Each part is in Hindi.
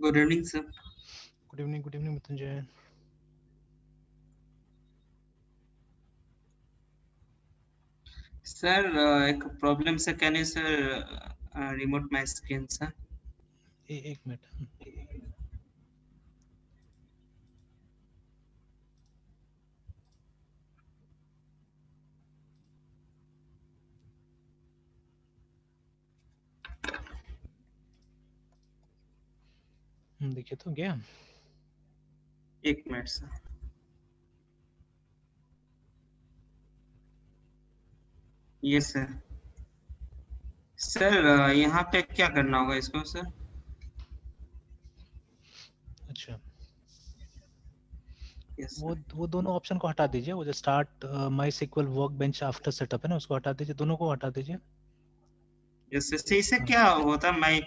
Good evening sir. Good evening Mrityunjay. Sir एक problem sir, can you sir remote my screen sir? एक मिनट। देखिए तो गया। एक minute sir. Yes sir. Sir यहाँ पे क्या करना होगा इसको सर? अच्छा, यस वो दोनों ऑप्शन को हटा दीजिए। वो जो start my SQL workbench after setup है ना, उसको हटा दीजिए, दोनों को हटा दीजिए। Yes sir. इससे हाँ, क्या होता है? माय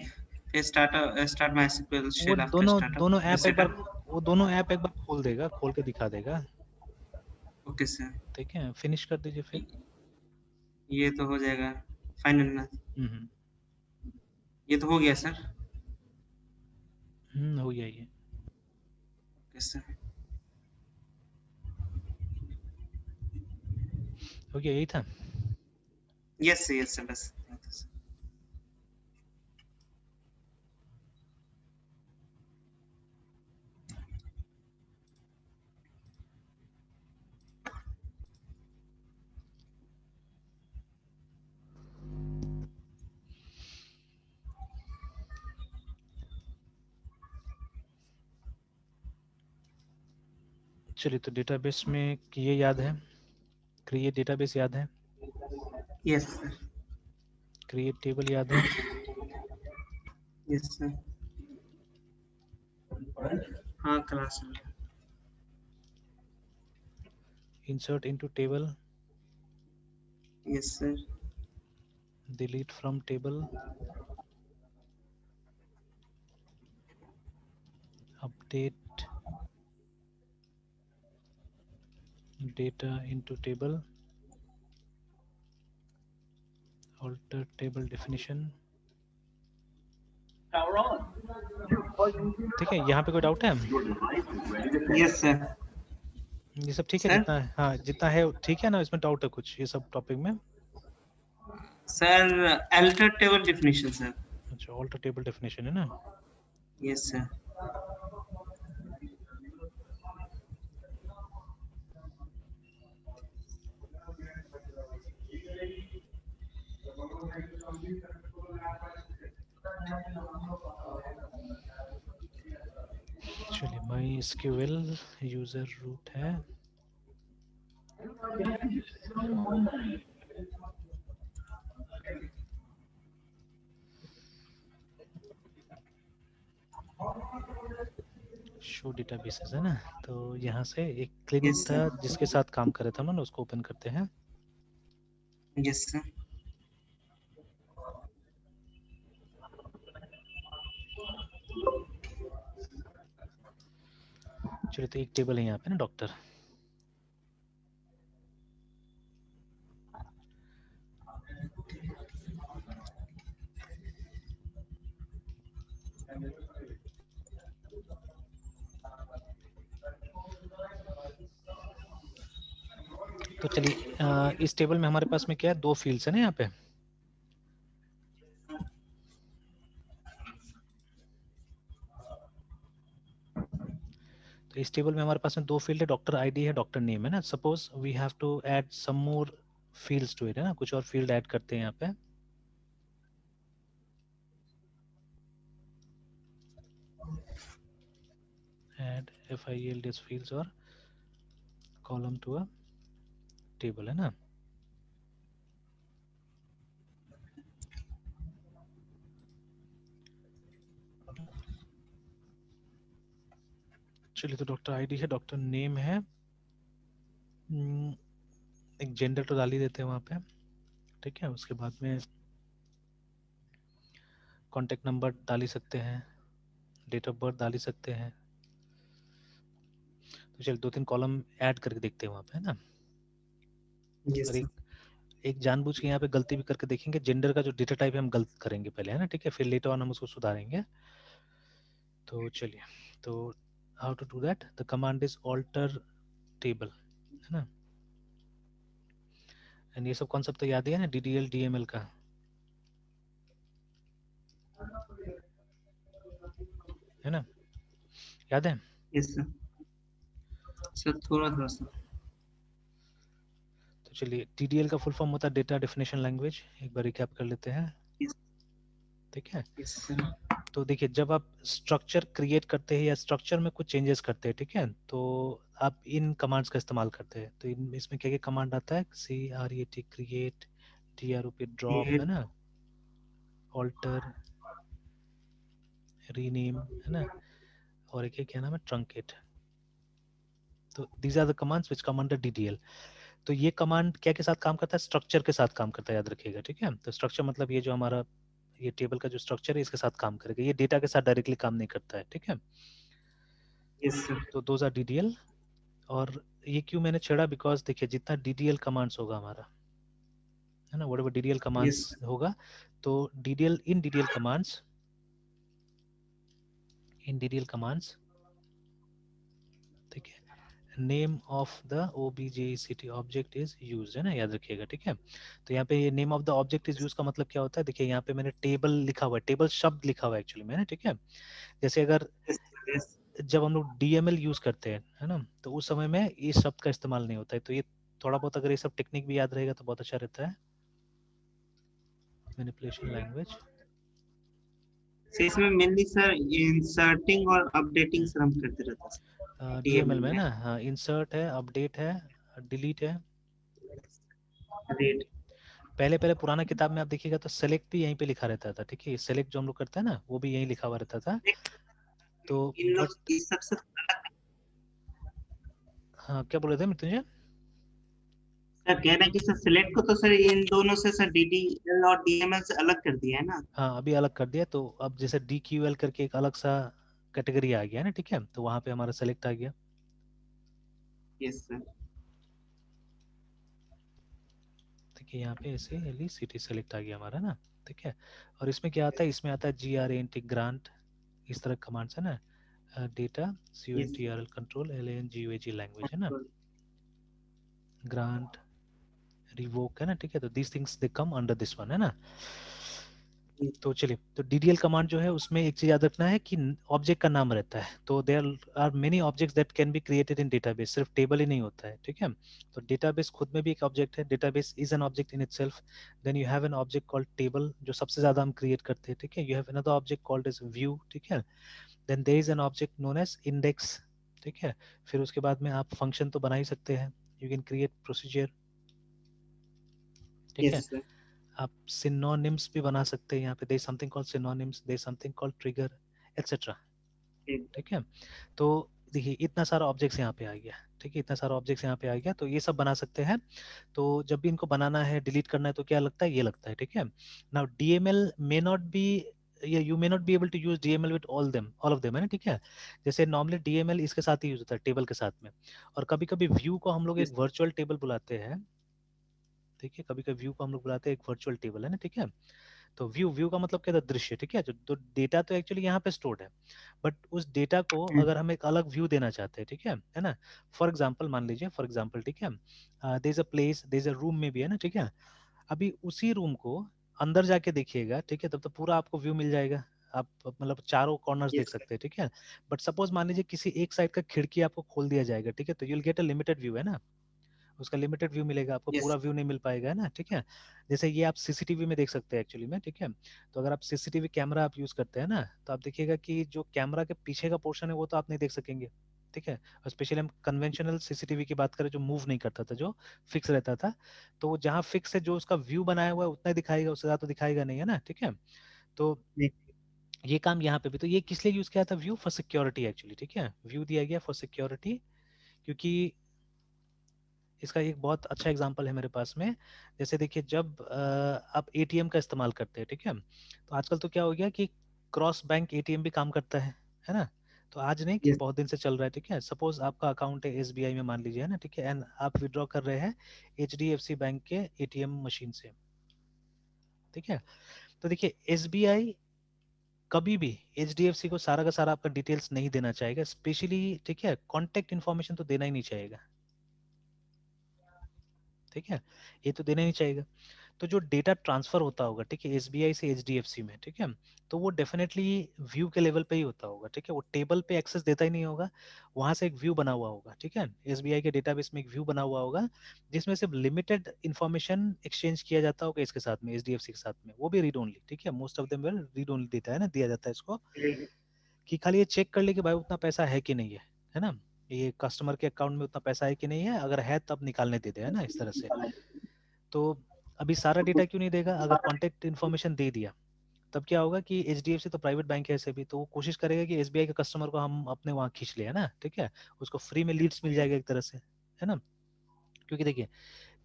स्टार्ट माय सिक्वल वो शेल आफ्टर दोनों दोनों स्टार्टअप ऐप एक बार सेटअप। वो दोनों ऐप एक बार खोल देगा, खोल के दिखा देगा। Okay sir. ठीक है, फिनिश कर दीजिए फिर। ये तो हो जाएगा फाइनल ना? ये तो हो गया सर। हो गया ये। Okay sir. हो गया, यही था। यस सर, यस सर, बस। चलिए, तो डेटाबेस में ये याद है, क्रिएट डेटाबेस याद है, यस सर। क्रिएट टेबल याद है, यस सर। हाँ क्लास में। Insert into table, yes sir. Delete from table, update data into table, alter table definition। ठीक है, यहाँ पे कोई डाउट है? Yes sir. ये सब ठीक है सर, जितना है? हाँ, जितना है ठीक है ना? इसमें डाउट है कुछ ये सब टॉपिक में? Sir alter table definition sir. अच्छा, alter table definition है ना? Yes sir. चलिए, MySQL यूजर रूट है। शो डेटाबेसेस है ना, तो यहाँ से एक क्लिनिक यस था सर। जिसके साथ काम कर रहे थे हम ना, उसको ओपन करते हैं। Yes sir. चलिए, तो एक टेबल है यहाँ पे ना, डॉक्टर। तो चलिए, इस टेबल में हमारे पास में क्या है, दो फील्ड्स है ना यहाँ पे। तो इस टेबल में हमारे पास में दो फील्ड है, डॉक्टर आईडी है, डॉक्टर नेम है ना। Suppose we have to add some more fields to it, है ना, कुछ और फील्ड ऐड करते हैं यहाँ पे। ऐड FILDs फील्ड्स और कॉलम टू अ टेबल, है ना। चलिए, तो डॉक्टर आईडी है, डॉक्टर नेम है, एक जेंडर तो डाल ही देते हैं वहाँ पे। ठीक है, उसके बाद में कॉन्टेक्ट नंबर डाल ही सकते हैं, डेट ऑफ बर्थ डाल ही सकते हैं। तो चलिए, दो तीन कॉलम ऐड करके देखते हैं वहाँ पे, है ना। यस और सर। एक जानबूझ के यहाँ पे गलती भी करके देखेंगे, जेंडर का जो डेटा टाइप है हम गलत करेंगे पहले, है ना। ठीक है, फिर लेटर ऑन हम उसको सुधारेंगे। तो चलिए, तो how to do that, the command is alter table, है ना। एंड ये सब कॉन्सेप्ट तो याद ही है ना, DDL DML का, है ना, याद है। Yes sir. सर थोड़ा थोड़ा सा। तो चलिए, DDL का फुल फॉर्म होता है डेटा डेफिनेशन लैंग्वेज, एक बार रिकैप कर लेते हैं, यस। ठीक है। Yes sir. तो देखिए, जब आप स्ट्रक्चर क्रिएट करते हैं या स्ट्रक्चर में कुछ चेंजेस करते हैं, ठीक है, तो आप इन कमांड्स का इस्तेमाल करते हैं। तो इसमें क्या क्या कमांड आता है, CREAT क्रिएट, DROP ड्रॉप, ये है ना, ऑल्टर, रीनेम, है ना, और एक क्या नाम है, ट्रंकेट। तो these are the commands which come under DDL। तो ये कमांड क्या के साथ काम करता है, स्ट्रक्चर के साथ काम करता है, याद रखिएगा, ठीक है। तो स्ट्रक्चर मतलब ये जो हमारा ये टेबल का जो स्ट्रक्चर है इसके साथ काम करेगा, ये डेटा के साथ डायरेक्टली काम नहीं करता है, ठीक है। Yes sir. तो दोज आर DDL। और ये क्यों मैंने छेड़ा, बिकॉज देखिए जितना DDL कमांड्स होगा हमारा, है ना, व्हाटएवर DDL यस कमांड्स होगा, तो इन DDL कमांड्स, ठीक है, name of the OBJCT object is use, है ना, याद रखिएगा, ठीक है। तो यहाँ पे ये name of the object is use का मतलब क्या होता है, देखिए यहाँ पे मैंने टेबल लिखा हुआ है, टेबल शब्द लिखा हुआ है एक्चुअली में, ठीक है। जैसे अगर यस। यस। जब हम लोग DML यूज करते हैं, है ना, तो उस समय में इस शब्द का इस्तेमाल नहीं होता है। तो ये थोड़ा बहुत अगर ये सब टेक्निक भी याद रहेगा तो बहुत अच्छा रहता है। मैनिपुलेशन लैंग्वेज, सर इसमें मेनली सर इंसर्टिंग और अपडेटिंग सर हम करते रहते हैं सर DML डीएमएल में में। ना, हाँ, इंसर्ट है, अपडेट है, डिलीट है। रेट। पहले पहले पुराना किताब में आप देखिएगा तो सेलेक्ट भी यहीं पे लिखा रहता था, ठीक है, सेलेक्ट जो हम लोग करते हैं ना, वो भी यहीं लिखा हुआ रहता था। तो इन लोग बट इस सबसे हाँ, क्या बोल रहे थे मृत्युंजय। सर कह रहे हैं कि सर सिलेक्ट को तो सर इन दोनों से सर डीडीएल और डीएमएल से अलग कर दिया है ना। हाँ, अभी अलग कर दिया, तो अब जैसे DQL करके एक अलग सा कैटेगरी आ गया ना, ठीक है, तो वहां पे हमारा सेलेक्ट आ गया, यस सर। ठीक है, यहाँ पे ऐसे LECT सेलेक्ट आ गया हमारा ना, ठीक है। और इसमें क्या आता है, इसमें आता है GRANT ग्रांट, इस तरह कमांड्स है ना, data yes. CONTRL control LANGUAG language, है ना, ग्रांट, रिवोक, है ना, ठीक है। तो these things they come under this one, है ना। तो चलिए, तो DDL कमांड जो है उसमें एक चीज याद रखना है कि ऑब्जेक्ट का नाम रहता है। तो there are many objects that can be created in database, सिर्फ टेबल ही नहीं होता है, ठीक है। तो डेटाबेस खुद में भी एक ऑब्जेक्ट है, database is an object in itself. Then you have an object called table, जो सबसे ज्यादा हम क्रिएट करते हैं, ठीक है। You have another object called as view, ठीक है। Then there is an object known as index, ठीक है। फिर उसके बाद में आप फंक्शन तो बना ही सकते हैं, यू कैन क्रिएट प्रोसीजर, ठीक है। Yes sir. आप सिनोनिम्स भी बना सकते हैं, यहाँ पे there something called synonyms, there something called trigger, etcetera, ठीक है। तो देखिए इतना सारा ऑब्जेक्ट्स यहाँ पे आ गया, ठीक है, इतना सारा ऑब्जेक्ट्स यहाँ पे आ गया, तो ये सब बना सकते हैं। तो जब भी इनको बनाना है, डिलीट करना है, तो क्या लगता है, ये लगता है, ठीक है। Now DML may not be, या you may not be able to use DML with all of them, है ना, ठीक है। जैसे नॉर्मली DML इसके साथ ही यूज होता है, टेबल के साथ में। और कभी कभी व्यू को हम लोग एक यस। वर्चुअल टेबल बुलाते हैं, ठीक है, कभी कभी व्यू को हम लोग बुलाते हैं एक वर्चुअल टेबल, है ना, ठीक है। तो व्यू का मतलब क्या था, दृश्य, ठीक है। तो डेटा तो एक्चुअली यहाँ पे स्टोर्ड है, बट उस डेटा को अगर हम एक अलग व्यू देना चाहते हैं, ठीक है ना। फॉर एग्जाम्पल मान लीजिए, फॉर एग्जाम्पल, ठीक है, there is a place, there is a room में भी, है ना, ठीक है। अभी उसी रूम को अंदर जाके देखिएगा, ठीक है, तब तो पूरा आपको व्यू मिल जाएगा, आप मतलब चारों कॉर्नर्स देख यस सर। सकते हैं, ठीक है। बट सपोज मान लीजिए किसी एक साइड का खिड़की आपको खोल दिया जाएगा, ठीक है, तो you'll get a limited view, है ना, उसका लिमिटेड व्यू मिलेगा आपको, यस। पूरा व्यू नहीं मिल पाएगा, है ना, ठीक है। जैसे ये आप CCTV में देख सकते हैं एक्चुअली में, ठीक है। तो अगर आप CCTV कैमरा आप यूज करते हैं ना, तो आप देखिएगा कि जो कैमरा के पीछे का पोर्शन है वो तो आप नहीं देख सकेंगे, ठीक है। और स्पेशली हम कन्वेंशनल CCTV की बात करें, जो मूव नहीं करता था, जो फिक्स रहता था, तो जहाँ फिक्स है, जो उसका व्यू बनाया हुआ है उतना ही दिखाएगा, उससे ज्यादा तो दिखाएगा नहीं, है ना, ठीक है। तो ये काम यहाँ पे भी, तो ये किस लिए यूज किया था, व्यू फॉर सिक्योरिटी एक्चुअली, ठीक है, व्यू दिया गया फॉर सिक्योरिटी। क्योंकि इसका एक बहुत अच्छा एग्जांपल है मेरे पास में। जैसे देखिए, जब आप ATM का इस्तेमाल करते हैं, ठीक है, तो आजकल तो क्या हो गया कि क्रॉस बैंक ATM भी काम करता है ना। तो आज नहीं कि यस। बहुत दिन से चल रहा है, ठीक है। सपोज आपका अकाउंट है SBI में, मान लीजिए, है ना, ठीक है, एंड आप विड्रॉ कर रहे हैं HDFC बैंक के ATM मशीन से, ठीक है। तो देखिए SBI कभी भी HDFC को सारा का सारा आपका डिटेल्स नहीं देना चाहेगा, स्पेशली ठीक है, कॉन्टेक्ट इन्फॉर्मेशन तो देना ही नहीं चाहेगा, ठीक है, ये तो देना ही नहीं चाहेगा। तो जो डेटा ट्रांसफर होता होगा, ठीक है, SBI से HDFC में, ठीक है, तो वो डेफिनेटली व्यू के लेवल पे ही होता होगा, ठीक है, वो टेबल पे एक्सेस देता ही नहीं होगा, वहां से एक व्यू बना हुआ होगा, ठीक है, SBI के डेटाबेस में एक व्यू बना हुआ होगा जिसमें सिर्फ लिमिटेड इंफॉर्मेशन एक्सचेंज किया जाता होगा इसके साथ में, HDFC के साथ में, वो भी रीड ओनली, ठीक है, most of them will read only देता है ना, दिया जाता है इसको, कि खाली ये चेक कर ले कि भाई उतना पैसा है कि नहीं है ना, ये कस्टमर के अकाउंट में उतना पैसा है कि नहीं है, अगर है तब निकालने देते हैं ना, इस तरह से। तो अभी सारा डेटा क्यों नहीं देगा, अगर कॉन्टेक्ट इन्फॉर्मेशन दे दिया तब क्या होगा कि HDFC तो प्राइवेट बैंक है ऐसे भी, तो वो कोशिश करेगा कि SBI के कस्टमर को हम अपने वहाँ खींच ले, है ना, ठीक है, उसको फ्री में लीड्स मिल जाएगा एक तरह से, है ना। क्योंकि देखिए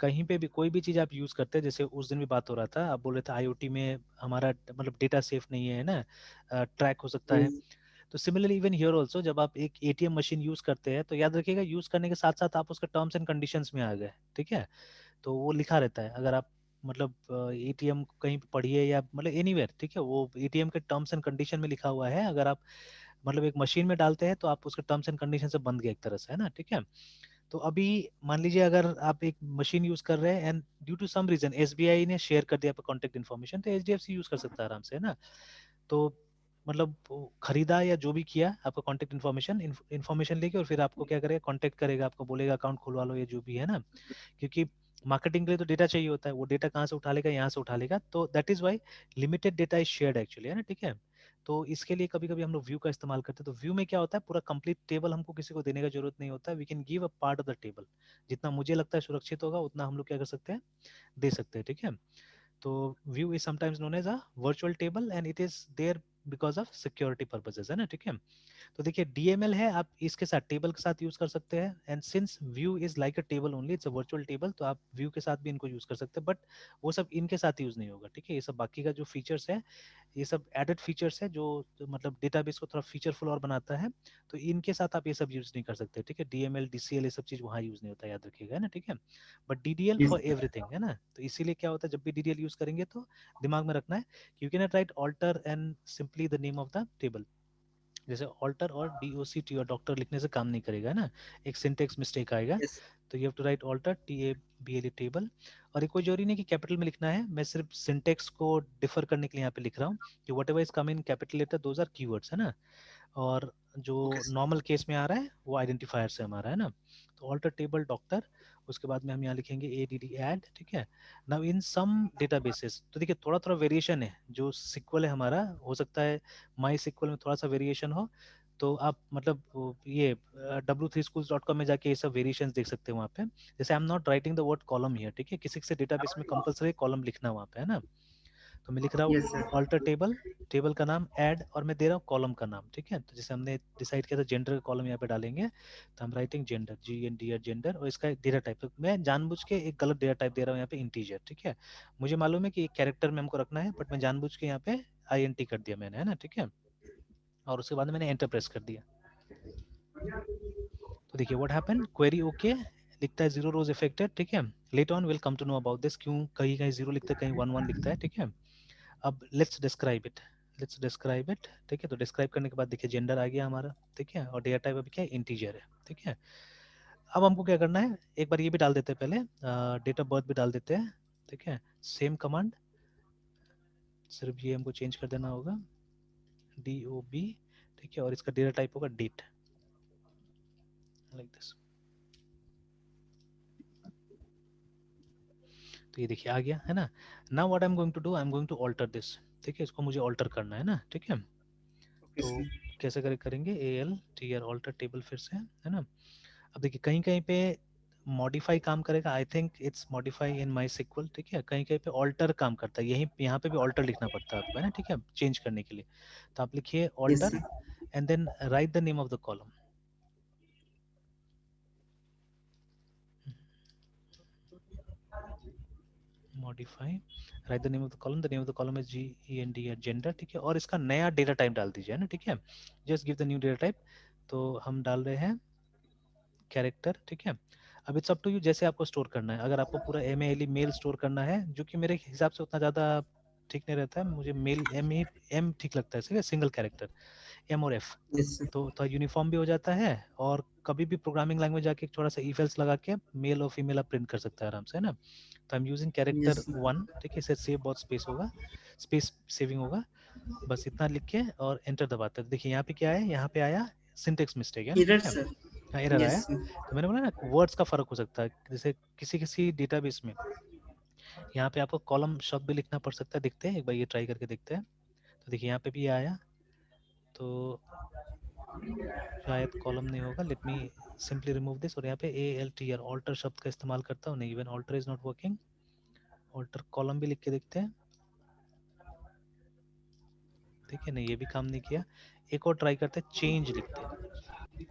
कहीं पे भी कोई भी चीज़ आप यूज़ करते हैं, जैसे उस दिन भी बात हो रहा था, आप बोल रहे थे IoT में हमारा मतलब डेटा सेफ नहीं है ना, ट्रैक हो सकता है। तो सिमिलरली इवन हियर ऑल्सो, जब आप एक ATM मशीन यूज़ करते हैं तो याद रखिएगा यूज़ करने के साथ साथ आप उसके टर्म्स एंड कंडीशंस में आ गए, ठीक है, तो वो लिखा रहता है, अगर आप मतलब ATM कहीं पे पढ़िए या मतलब एनीवेयर, ठीक है, वो ATM के टर्म्स एंड कंडीशन में लिखा हुआ है, अगर आप मतलब एक मशीन में डालते हैं तो आप उसके टर्म्स एंड कंडीशन से बंध गए एक तरह से, है ना, ठीक है। तो अभी मान लीजिए अगर आप एक मशीन यूज कर रहे हैं and due to some reason SBI ने शेयर कर दिया आपका कॉन्टेक्ट इन्फॉर्मेशन, तो HDFC यूज कर सकता है आराम से, है ना। तो मतलब खरीदा या जो भी किया आपका कॉन्टेक्ट इन्फॉर्मेशन इन्फॉर्मेशन लेके, और फिर आपको क्या करेगा, कॉन्टेक्ट करेगा, आपको बोलेगा अकाउंट खुलवा लो, ये जो भी है ना, क्योंकि मार्केटिंग के लिए तो डेटा चाहिए होता है, वो डेटा कहाँ से उठा लेगा, यहाँ से उठा लेगा, तो that is why limited data is shared actually, है ना, ठीक है। तो इसके लिए कभी कभी हम लोग व्यू का इस्तेमाल करते हैं, तो व्यू में क्या होता है, पूरा कंप्लीट टेबल हमको किसी को देने का जरूरत नहीं होता, we can give a part of the table, जितना मुझे लगता है सुरक्षित होगा उतना हम लोग क्या कर सकते हैं, दे सकते हैं, ठीक है। तो view is sometimes known as a virtual table and it is there because of security purposes, है ना, ठीक है। तो देखिए DML है, आप इसके साथ टेबल के साथ यूज कर सकते हैं, and since view is like a table only, it's a virtual table, तो आप व्यू के साथ भी इनको यूज कर सकते हैं, बट वो सब इनके साथ यूज नहीं होगा, ठीक है। ये सब बाकी का जो फीचर्स है, ये सब एडेड फीचर्स है जो मतलब डेटाबेस को थोड़ा फीचरफुल और बनाता है, तो इनके साथ आप ये सब यूज नहीं कर सकते, ठीक है। DML DCL ये सब चीज वहाँ यूज नहीं होता, याद रखिएगा, है ना, ठीक है। बट DDL फॉर एवरीथिंग, है ना, तो इसीलिए क्या होता है, जब भी DDL यूज करेंगे तो दिमाग में रखना है, you can write alter and simply the name of the table, जैसे ऑल्टर और DOCT और डॉक्टर लिखने से काम नहीं करेगा ना, एक सिंटेक्स मिस्टेक आएगा, तो you have to write alter TABLE table, और ये कोई जरूरी नहीं कि कैपिटल में लिखना है, मैं सिर्फ सिंटेक्स को डिफर करने के लिए यहाँ पे लिख रहा हूँ कि whatever is come in capital letter those are keywords, है ना, और जो नॉर्मल केस में आ रहा है वो आइडेंटिफायर से हमारा, है ना। तो ऑल्टर टेबल डॉक्टर, उसके बाद में हम यहाँ लिखेंगे ADD ऐड, ठीक है। नाउ इन सम डेटाबेसेस, तो देखिए थोड़ा थोड़ा वेरिएशन है, जो सिक्वल है हमारा, हो सकता है माई सिक्वल में थोड़ा सा वेरिएशन हो, तो आप मतलब ये w3schools.com में जाके ये सब वेरिएशंस देख सकते हैं वहाँ पे, जैसे I am not writing the word column here, ठीक है, किसी से डेटाबेस में कंपलसरी कॉलम लिखना वहाँ पे, है ना। तो मैं लिख रहा हूँ ऑल्टर टेबल, टेबल का नाम ऐड, और मैं दे रहा हूँ कॉलम का नाम, ठीक है। तो जैसे हमने डिसाइड किया था जेंडर का कॉलम यहाँ पे डालेंगे, तो हम राइटिंग जेंडर, GNDR जेंडर, और इसका डेटा टाइप, तो मैं जानबूझ के एक गलत डेटा टाइप दे रहा हूँ यहाँ पे, इंटीजर, ठीक है। मुझे मालूम है कि एक कैरेक्टर में हमको रखना है, बट मैं जानबूझ के यहाँ पे INT कर दिया मैंने, है ना, ठीक है, और उसके बाद मैंने एंटर प्रेस कर दिया। तो देखिए व्हाट हैपेंड, क्वेरी ओके लिखता है, 0 रोज इफेक्टेड, ठीक है। Late on will come to know about this, क्यों कहीं कहीं 0 लिखता है, कहीं 1 1 लिखता है, ठीक है। अब लेट्स डिस्क्राइब इट, ठीक है। तो डिस्क्राइब करने के बाद देखिए जेंडर आ गया हमारा, ठीक है, और डेटा टाइप अभी क्या है, इंटीजर है, ठीक है। अब हमको क्या करना है, एक बार ये भी डाल देते हैं पहले, डेट ऑफ बर्थ भी डाल देते हैं, ठीक है। सेम कमांड, सिर्फ ये हमको चेंज कर देना होगा, DOB, ठीक है, और इसका डेटा टाइप होगा डेट, लाइक दिस। तो ये देखिए आ गया, है ना। Now what I am going to do, I am going to alter this, ठीक है, इसको मुझे ऑल्टर करना है ना, ठीक है। तो कैसे करेंगे, ALTR ऑल्टर टेबल फिर से, है ना। अब देखिए कहीं कहीं पे मॉडिफाई काम करेगा, I think it's modify in my SQL, ठीक है, कहीं कहीं पे ऑल्टर काम करता है, यहीं यहाँ पे भी ऑल्टर लिखना पड़ता है आपको, है ना, ठीक है, चेंज करने के लिए। तो आप लिखिए alter and then write the name of the column, modify, write the name of the column, the name of the column is GEND gender, ठीक है, और इसका नया डेटा टाइप डाल दीजिए, है ना, ठीक है। Just give the new data type, तो हम डाल रहे हैं कैरेक्टर, ठीक है। अब इट्स अप टू यू जैसे आपको स्टोर करना है, अगर आपको पूरा MALE मेल स्टोर करना है, जो कि मेरे हिसाब से उतना ज़्यादा ठीक नहीं रहता है, मुझे मेल एम ठीक लगता है, सिंगल कैरेक्टर एम और एफ, यस सर, तो यूनिफॉर्म भी हो जाता है, और कभी भी प्रोग्रामिंग लैंग्वेज जाके थोड़ा सा इफ एल्स लगा के मेल और फीमेल आप प्रिंट कर सकते हैं आराम से, है ना। तो I am using character yes 1, ठीक है, इसे सेव बहुत स्पेस होगा, स्पेस सेविंग होगा, बस इतना लिख के और एंटर दबाते हैं। देखिए यहाँ पे क्या है, यहाँ पे आया सिंटेक्स मिस्टेक है ना, एरर ठीक है, सर, हाँ एरर यस आया। सर, तो मैंने बोला ना वर्ड्स का फर्क हो सकता है, जैसे किसी किसी डेटाबेस में यहाँ पे आपको कॉलम शब्द भी लिखना पड़ सकता है, देखते हैं एक बार ये ट्राई करके देखते हैं। तो देखिए यहाँ पे भी आया, तो शायद कॉलम नहीं होगा, let me simply remove this, और यहाँ पे ALTR ऑल्टर शब्द का इस्तेमाल करता हूँ, नहीं even alter is not working, alter column भी लिख के देखते हैं, ठीक है, नहीं ये भी काम नहीं किया। एक और ट्राई करते हैं, चेंज लिखते हैं,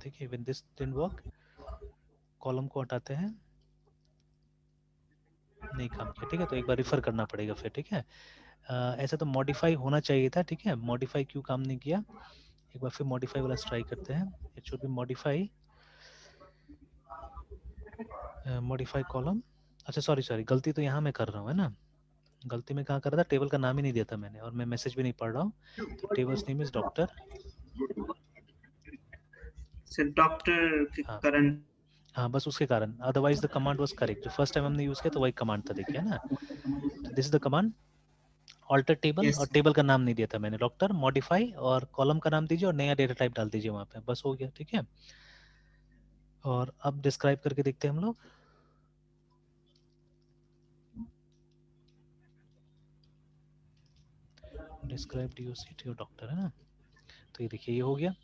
ठीक है, even this didn't work, column को हटाते हैं, नहीं काम किया, ठीक है, तो एक बार रिफर करना पड़ेगा फिर, ठीक है। ऐसा तो मॉडिफाई होना चाहिए था, ठीक है, मॉडिफाई क्यों काम नहीं किया, एक बार फिर मॉडिफाई वाला ट्राई करते हैं, it should be modify, modify column, अच्छा सॉरी सॉरी, गलती तो यहाँ मैं कर रहा हूँ, है ना, गलती में कहाँ कर रहा था, टेबल का नाम ही नहीं दिया था मैंने, और मैं मैसेज भी नहीं पढ़ रहा हूँ, तो tables name is doctor, sir doctor हाँ करण, हाँ, बस उसके कारण, otherwise the command was correct, जो फर्स्ट टाइम हमने यूज किया तो वही कमांड था, देखिए ना, तो this is the command, alter table, और यस टेबल का नाम नहीं दिया था मैंने, डॉक्टर, मॉडिफाई, और कॉलम का नाम दीजिए और नया डेटा टाइप डाल दीजिए वहाँ पे, बस हो गया, ठीक है। और अब डिस्क्राइब करके देखते हैं हम लोग, डिस्क्राइब DOCT और डॉक्टर, है ना, तो ये देखिए ये हो गया।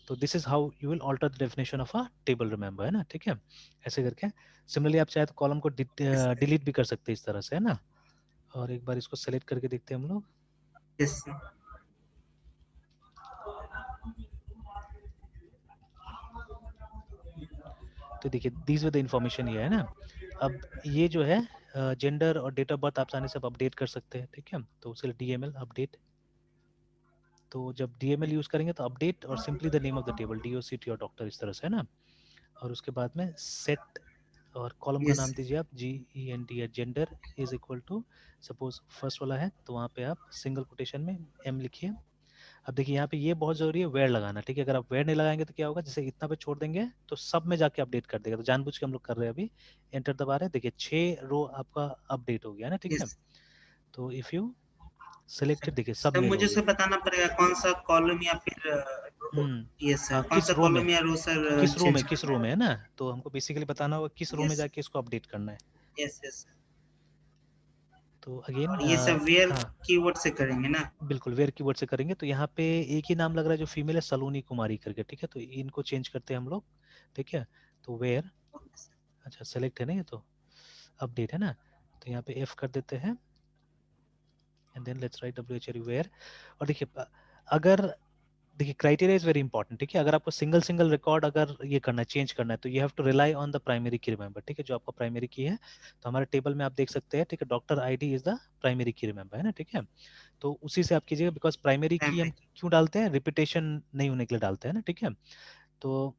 तो this is how you will alter the definition of a table, remember, है ना, ठीक है, ऐसे करके। सिमिलरली आप चाहे तो कॉलम को डिलीट भी कर सकते हैं इस तरह से, है ना। और एक बार इसको सेलेक्ट करके देखते हैं हम लोग, यस सर, तो देखिए दीज विद द इन्फॉर्मेशन ये है ना। अब ये जो है जेंडर और डेट ऑफ बर्थ आप आसानी से अपडेट कर सकते हैं, ठीक है, तो उसके लिए DML अपडेट, तो जब DML यूज करेंगे तो अपडेट और simply the name of the table DOCT और डॉक्टर, इस तरह से, है ना। और उसके बाद में सेट, और कॉलम का यस नाम दीजिए आप GEND, या gender is equal to, suppose first वाला है तो वहाँ पे आप सिंगल कोटेशन में M लिखिए। अब देखिए यहाँ पे ये बहुत जरूरी है वेयर लगाना, ठीक है, अगर आप वेयर नहीं लगाएंगे तो क्या होगा, जैसे इतना पे छोड़ देंगे तो सब में जाके अपडेट कर देगा, तो जानबूझ के हम लोग कर रहे हैं अभी, एंटर दबा रहे हैं, देखिए 6 रो आपका अपडेट हो गया ना, ठीक है। यस तो इफ यू सिलेक्टेड, देखिए सब सर, मेल हो मुझे गया। सर बताना पड़ेगा कौन सा कॉलम या फिर यस सर, हाँ कौन किस सा रो में, कॉलम या रो सर चेंज किस करना रो में, है ना, तो हमको बेसिकली बताना होगा किस रो है। में यस जाके इसको अपडेट करना है। यस यस, तो अगेन और ये सब वेयर हाँ कीवर्ड से करेंगे ना। बिल्कुल वेयर कीवर्ड से करेंगे, तो यहाँ पे एक ही नाम लग रहा है जो फीमेल है, सलोनी कुमारी करके, ठीक है, तो इनको चेंज करते हैं हम लोग, ठीक है। तो वेयर, अच्छा सेलेक्ट है ना ये, तो अपडेट है ना, तो यहाँ पे F कर देते हैं, and then let's write WHR where. और देखिए अगर, देखिए क्राइटेरिया इज वेरी इंपॉर्टेंट, ठीक है, अगर आपको सिंगल सिंगल रिकॉर्ड अगर ये करना है, चेंज करना है, तो you have to rely on the primary key, remember, ठीक है, जो आपका प्राइमरी की है, तो हमारे टेबल में आप देख सकते हैं, ठीक है, doctor ID is the primary key, remember, है ना, ठीक है, तो उसी से आप कीजिएगा, बिकॉज प्राइमरी की हम क्यों डालते हैं, रिपीटेशन नहीं होने के लिए डालते हैं ना, ठीक है, तो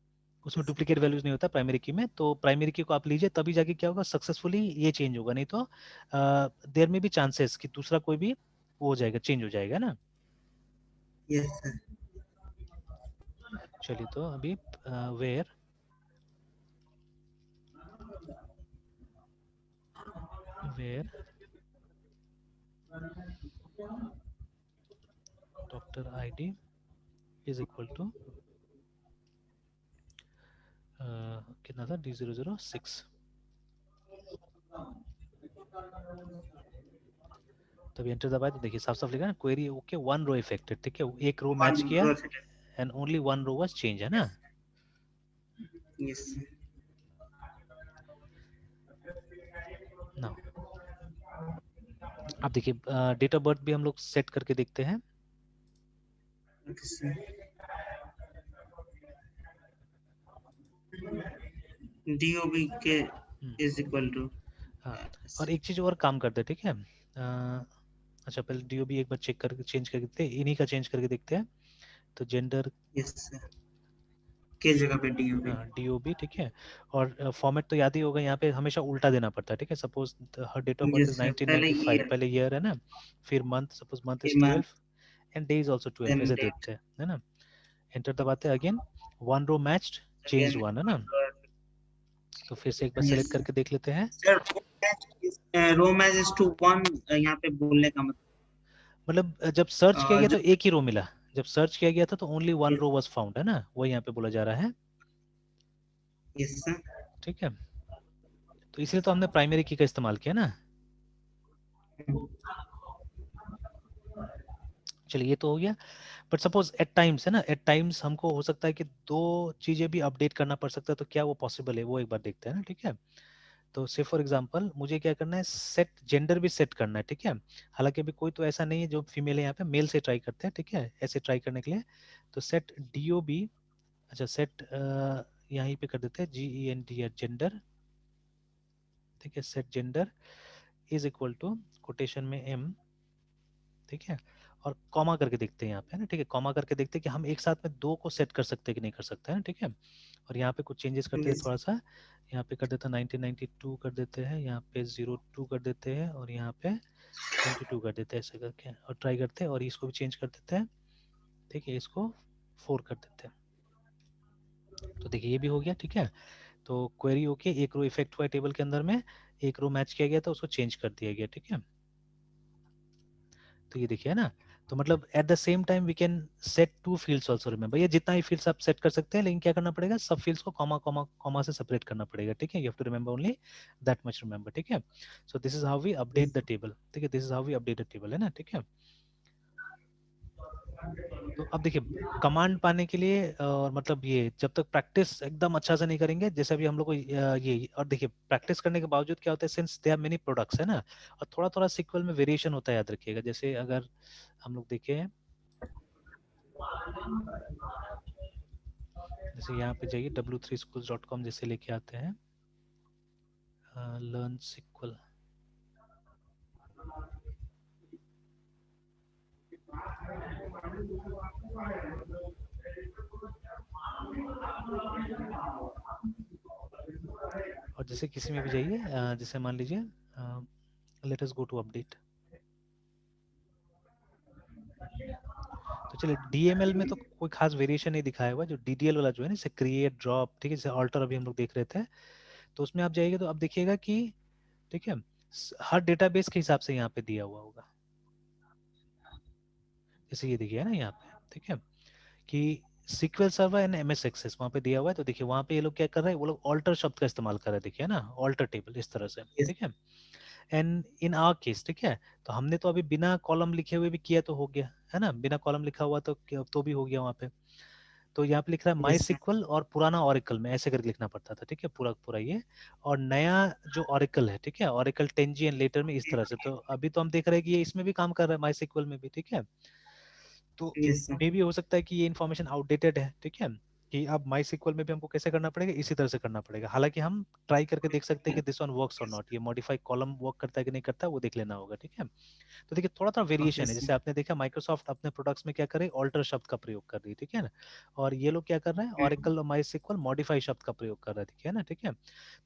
उसमें डुप्लीकेट वैल्यूज नहीं होता प्राइमरी की में, तो प्राइमरी की को आप लीजिए, तभी जाके क्या होगा, सक्सेसफुली ये चेंज होगा, नहीं तो देर में भी चांसेस कि दूसरा कोई भी वो हो जाएगा, चेंज हो जाएगा ना। यस सर, चलिए तो अभी where where doctor ID is equal to कितना था, D006, तभी एंटर दबाए तो देखिए साफ साफ लिखा है ना, क्वेरी ओके 1 रो इफेक्टेड, ठीक है, एक रो मैच वन किया, row, and only 1 row was change, है ना। यस नाउ अब देखिए डेट ऑफ बर्थ भी हम लोग सेट करके देखते हैं, सर, DOB के इज इक्वल टू, हाँ, और एक चीज और काम करते हैं, ठीक है, अच्छा पहले DOB एक बार चेक करके चेंज करके देखते हैं, इन्हीं का चेंज करके देखते हैं, तो जेंडर यस सर, के जगह पे DOB। DOB, ठीक है। और फॉर्मेट तो याद ही होगा, यहाँ पे हमेशा उल्टा देना पड़ता है, ठीक है। Suppose her date of birth yes is sir, पहले 1995, ईयर, पहले ईयर है ना, फिर मंथ, सपोज मंथ इज फिर month, 12 and day is also 12, देन ऐसे डेट, देते हैं, है ना। एंटर दबाते हैं, again one row matched, changed again. One, है ना। तो फिर से एक बार यस सेलेक्ट करके देख लेते हैं। Sir, row match is to one, यहाँ पे बोलने का मतलब जब सर्च किया मतलब गया तो जो, एक ही रो मिला, जब सर्च किया गया था तो only one row was found, है ना, वो यहाँ पे बोला जा रहा है, यस सर। ठीक है। तो इसलिए तो हमने प्राइमरी की का इस्तेमाल किया ना। चलिए ये तो हो गया। बट सपोज एट टाइम्स, है ना, एट टाइम्स हमको हो सकता है कि दो चीजें भी अपडेट करना पड़ सकता है, तो क्या वो पॉसिबल है, वो एक बार देखते हैं ना, ठीक है। तो से फॉर एग्जांपल मुझे क्या करना है, सेट जेंडर भी सेट करना है, ठीक है। हालांकि अभी कोई तो ऐसा नहीं है जो फीमेल है, यहाँ पे मेल से ट्राई करते हैं, ठीक है, ऐसे ट्राई करने के लिए। तो सेट DOB, अच्छा सेट यहीं पे कर देते हैं GENDER, जेंडर, ठीक है। Set gender is equal to quotation में M, ठीक है। और कॉमा करके देखते हैं यहाँ पे, है ना, ठीक है। कॉमा करके देखते हैं कि हम एक साथ में दो को सेट कर सकते हैं कि नहीं कर सकते हैं, ठीक है। और यहाँ पे कुछ चेंजेस करते हैं यस थोड़ा सा, यहाँ पे कर देते हैं 1992 कर देते हैं, यहाँ पे 02 कर देते हैं, और यहाँ पे 22 कर देते हैं, ऐसे करके, और ट्राई करते हैं, और इसको भी चेंज कर देते हैं, ठीक है, इसको 4 कर देते हैं। तो देखिए ये भी हो गया, ठीक है। तो क्वेरी होके एक रो इफेक्ट हुआ टेबल के अंदर में, एक रो मैच किया गया था, उसको चेंज कर दिया गया, ठीक है। तो ये देखिए, है ना। तो मतलब at the same time we can set two fields also, remember, ये जितना ही फील्ड्स आप सेट कर सकते हैं, लेकिन क्या करना पड़ेगा, सब फील्ड्स को कॉमा कॉमा कॉमा से सेपरेट करना पड़ेगा, ठीक है। You have to remember only that much, remember, ठीक है। So this is how we update the table, ठीक है, this is how we update the table, है ना, ठीक है। तो अब देखिए, कमांड पाने के लिए और मतलब ये जब तक प्रैक्टिस एकदम अच्छा से नहीं करेंगे, जैसे अभी हम लोग को ये, और देखिए प्रैक्टिस करने के बावजूद क्या होता है, since they are many products, है ना, और थोड़ा थोड़ा सीक्वल में वेरिएशन होता है, याद रखिएगा। जैसे अगर हम लोग देखें, जैसे यहाँ पे जाइए w3schools.com जैसे लेके आते हैं, लर्न सीक्वल, और जैसे किसी में भी जाइए, जैसे मान लीजिए let us go to update. तो चलिए DML में तो कोई खास वेरिएशन नहीं दिखाया हुआ, जो DDL वाला जो है ना, जैसे क्रिएट, ड्रॉप, ठीक है, जैसे ऑल्टर अभी हम लोग देख रहे थे, तो उसमें आप जाइएगा तो आप देखिएगा कि, ठीक है, हर डेटाबेस के हिसाब से यहाँ पे दिया हुआ होगा, जैसे ये देखिए ना यहाँ पे, ठीक है, कि SQL server and MS access वहाँ पे दिया हुआ है। तो देखिए वहाँ पे ये लोग क्या कर रहे हैं, वो लोग ऑल्टर शब्द का इस्तेमाल कर रहे हैं, देखिए ना, ऑल्टर टेबल इस तरह से, यस ठीक है। एंड इन आवर केस, ठीक है, तो हमने तो अभी बिना कॉलम लिखे हुए भी किया तो हो गया, है ना, बिना कॉलम लिखा हुआ तो भी हो गया वहाँ पे। तो यहाँ पे लिख रहा है माई यस सर, सिक्वल, और पुराना ऑरिकल में ऐसे करके लिखना पड़ता था, ठीक है, पूरा पूरा ये, और नया जो ऑरिकल है, ठीक है, ऑरिकल 10G एंड लेटर में, इस तरह से। तो अभी तो हम देख रहे हैं कि ये इसमें भी काम कर रहा है, माई सिक्वल में भी, ठीक है। तो यस सर। मे भी हो सकता है कि ये इन्फॉर्मेशन आउटडेटेड है, ठीक है, कि अब माई सिक्वल में भी हमको कैसे करना पड़ेगा, इसी तरह से करना पड़ेगा। हालांकि हम ट्राई करके देख सकते हैं कि दिस वन वर्क्स और नॉट, ये मॉडिफाई कॉलम वर्क करता है कि नहीं करता है, वो देख लेना होगा, ठीक है। तो देखिए थोड़ा थोड़ा ओके वेरिएशन है, सर। जैसे आपने देखा माइक्रोसॉफ्ट अपने प्रोडक्ट्स में क्या कर रही है, ऑल्टर शब्द का प्रयोग कर रही है, ठीक है ना। और ये लोग क्या कर रहे हैं, ऑरेकल और माइस्क्ल मॉडिफाई शब्द का प्रयोग कर रहे हैं, ठीक है ना, ठीक है।